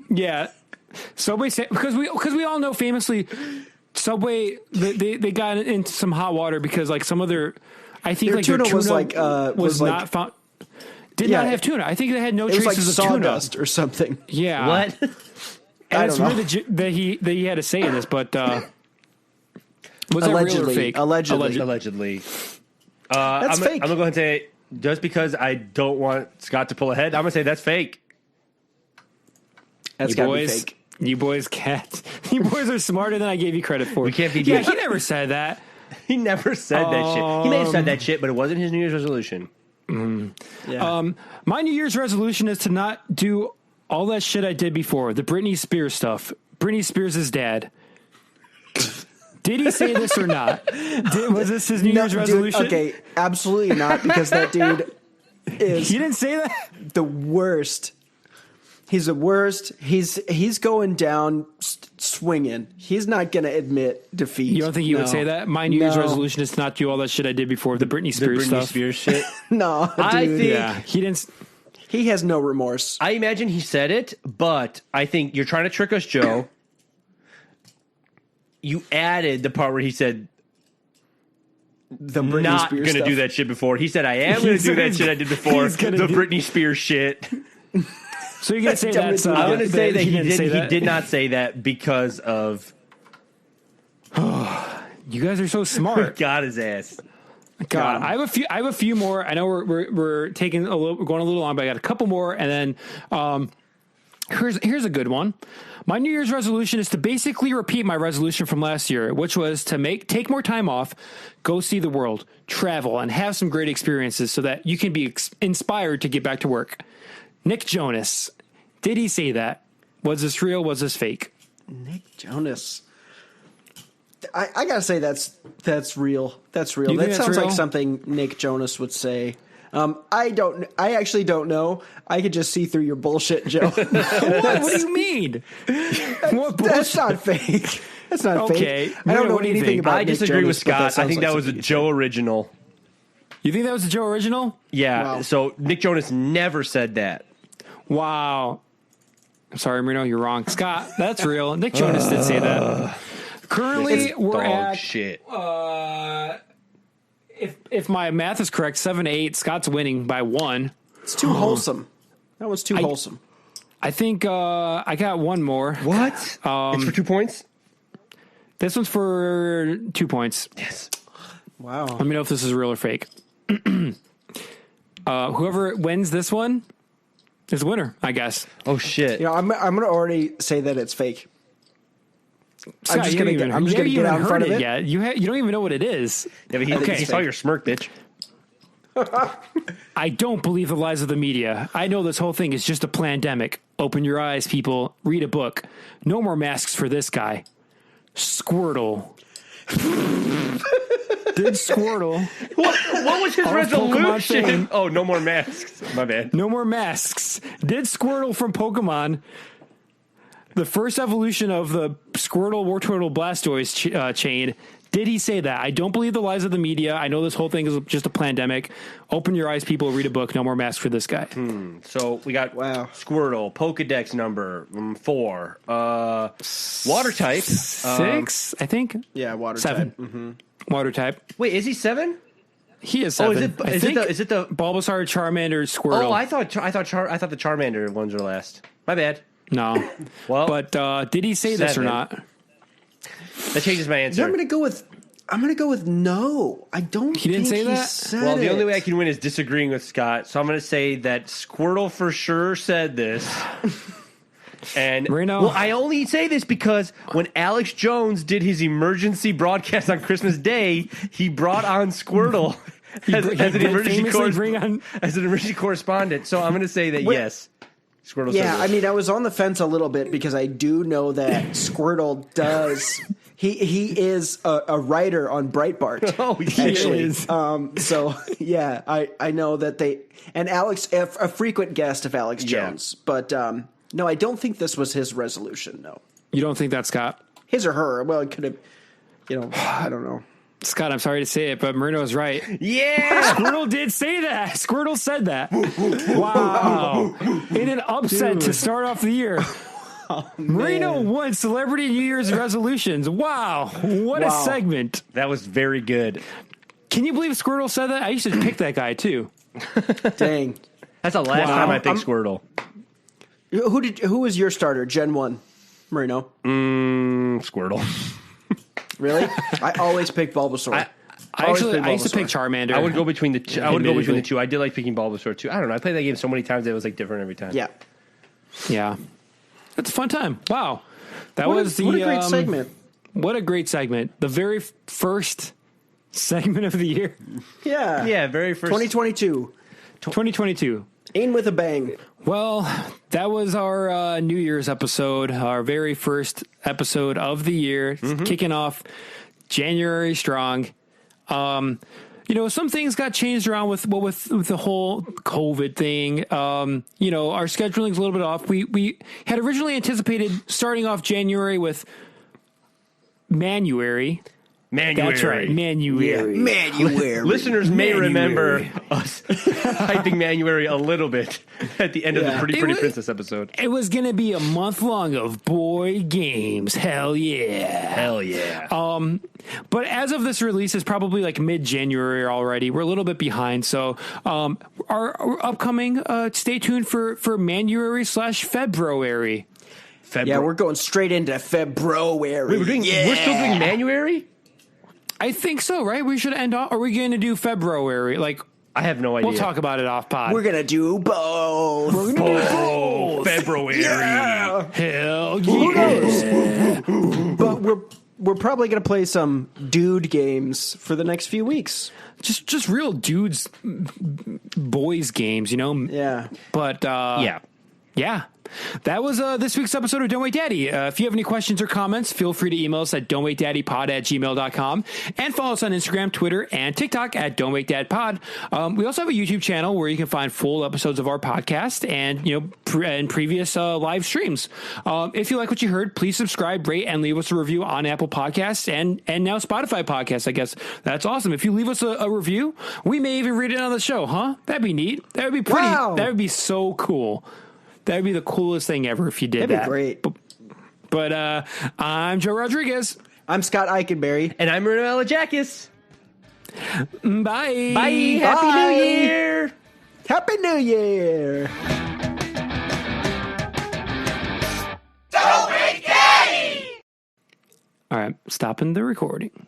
Yeah, Subway because we all know famously Subway they got into some hot water because like some of their I think Their like their tuna tuna was like, was like- not found. Did Yeah, not have tuna. I think they had no It was traces like of tuna. sawdust or something. Yeah, What? And I it's don't weird know. that he had a say in this, but was that real or Allegedly. fake? Allegedly. Allegedly. That's I'm fake. gonna go ahead and say just because I don't want Scott to pull ahead, I'm gonna say that's fake. That's You got to be boys, fake. you boys can't. You boys are smarter than I gave you credit for. We can't be. Yeah, he never said that. He never said that shit. He may have said that shit, but it wasn't his New Year's resolution. Yeah. My New Year's resolution is to not do all that shit I did before. The Britney Spears stuff. Britney Spears' dad. Did he say this or not? Was this his New Year's dude, resolution? okay, absolutely not, because that dude is He didn't say that? the worst. He's the worst. He's going down swinging. He's not going to admit defeat. You don't think he would No. say that? My New Year's No. resolution is to not do all that shit I did before. The Britney The Spears Britney stuff. Spears shit. No, dude. I think- Yeah, he didn't. he has no remorse. I imagine he said it, but I think you're trying to trick us, Joe. You added the part where he said The Britney not Spears going to stuff. do that shit before. He said I am going He to do that said shit I did before. he's gonna The do- Britney Spears shit. So you're gonna say gonna that's? do I'm going to say that he didn't did. say He that? did not say that because of You guys are so smart. got his ass. God, I have a few more. I know we're taking we're going a little long, but I got a couple more, and then here's a good one. My New Year's resolution is to basically repeat my resolution from last year, which was to take more time off, go see the world, travel, and have some great experiences, so that you can be inspired to get back to work. Nick Jonas, Did he say that? Was this real? Was this fake? Nick Jonas. I gotta say that's real. That's real. You think That that's sounds real? like something Nick Jonas would say. I actually don't know. I could just see through your bullshit, Joe. What do you mean? What That's bullshit? not fake. That's not Okay. fake. I don't know What do you anything think? about I Nick disagree with Jonas, but Scott. I sounds think like that was a something he'd Joe original. You think that was a Joe original? Yeah. Wow. So Nick Jonas never said that. Wow. I'm sorry, Marino, you're wrong. Scott, that's real. Nick Jonas did say that. Currently, we're Dog at shit. if my math is correct, 7-8. Scott's winning by 1. It's too wholesome. That was too wholesome. I think I got one more. What? It's for 2 points? This one's for 2 points. Yes. Wow. Let me know if this is real or fake. Whoever wins this one is the winner, I guess. Oh, shit. You know, I'm gonna already say that it's fake. Scott, I'm just you gonna haven't get. I'm just gonna get out in front of it. Yet. You don't even know what it is. Yeah, but he saw your smirk, bitch. I don't believe the lies of the media. I know this whole thing is just a pandemic. Open your eyes, people. Read a book. No more masks for this guy. Squirtle. Did Squirtle. What was his Our Pokemon fame. resolution? Oh, no more masks. My bad. No more masks. Did Squirtle from Pokemon, the first evolution of the Squirtle, Wartortle, Blastoise chain, did he say that? I don't believe the lies of the media. I know this whole thing is just a pandemic. Open your eyes, people. Read a book. No more masks for this guy. So we got Squirtle, Pokedex number 4, water type 6, I think. Yeah, water 7. type. Mm-hmm. Water type. Wait, is he 7? He is Oh, 7. is it the Bulbasaur, Charmander, Squirtle? Oh, I thought the Charmander ones were last. My bad. No. Well, but did he say this or 7. not? That changes my answer. Yeah, I'm gonna go with no. I don't. He didn't think say that? Said Well, the it. only way I can win is disagreeing with Scott. So I'm going to say that Squirtle for sure said this. And Marino. well, I only say this because when Alex Jones did his emergency broadcast on Christmas Day, he brought on Squirtle as an emergency correspondent. So I'm going to say that yes, Squirtle. Yeah, said I this. mean, I was on the fence a little bit because I do know that Squirtle does. He is a writer on Breitbart. Oh, he actually. is. So yeah, I know that they and Alex a frequent guest of Alex Jones, but no, I don't think this was his resolution. No, You don't think that's Scott? his or her. Well, it could have. I don't know. Scott, I'm sorry to say it, but Marino is right. Yeah, Squirtle did say that. Squirtle said that. Wow. In an upset to start off the year. Marino won Celebrity New Year's resolutions. Wow. What a segment. that was very good. Can you believe Squirtle said that? I used to pick that guy, too. Dang. That's the last time I picked Squirtle. Who was your starter? Gen 1, Marino. Squirtle. Really? I always pick Bulbasaur. I used to pick Charmander. I would go between the two. I did like picking Bulbasaur too. I don't know. I played that game so many times that it was like different every time. Yeah. Yeah. It's a fun time. Wow. What a great segment. What a great segment. The very first segment of the year. Yeah. Yeah, very first. 2022. 2022. In with a bang. Well, that was our New Year's episode, our very first episode of the year, kicking off January strong. Some things got changed around with the whole COVID thing. Our scheduling's a little bit off. We had originally anticipated starting off January with Manuary. That's right, Manuary. Manuary. Listeners may remember us hyping Manuary a little bit at the end of the Pretty Princess episode. It was going to be a month long of boy games. Hell yeah. Hell yeah. But as of this release, it's probably like mid-January already. We're a little bit behind. So our upcoming, stay tuned for Manuary/February. Yeah, we're going straight into February. Wait, we're still doing Manuary? I think so, right? We should end off. Are we going to do February? Like, I have no idea. We'll talk about it off pod. We're going to do both. We're going to do both. February. Yeah. Hell yeah. Who knows? But we're probably going to play some dude games for the next few weeks. Just real dudes, boys games, Yeah. But, yeah. that was this week's episode of Don't Wake Daddy. If you have any questions or comments, feel free to email us at don'twakedaddypod@gmail.com and follow us on Instagram, Twitter, and TikTok at Don't Wake Dad Pod. We also have a YouTube channel where you can find full episodes of our podcast and and previous live streams. If you like what you heard, please subscribe, rate, and leave us a review on Apple Podcasts and now Spotify Podcasts. I guess that's awesome. If you leave us a review, we may even read it on the show, huh? That'd be neat. That would be pretty. Wow. That would be so cool. That would be the coolest thing ever if you did That'd that. be great. But I'm Joe Rodriguez. I'm Scott Eichenberry. And I'm Manuela Jackus. Bye. Bye. Happy New Year. Happy New Year. Don't Wake Daddy! All right, stopping the recording.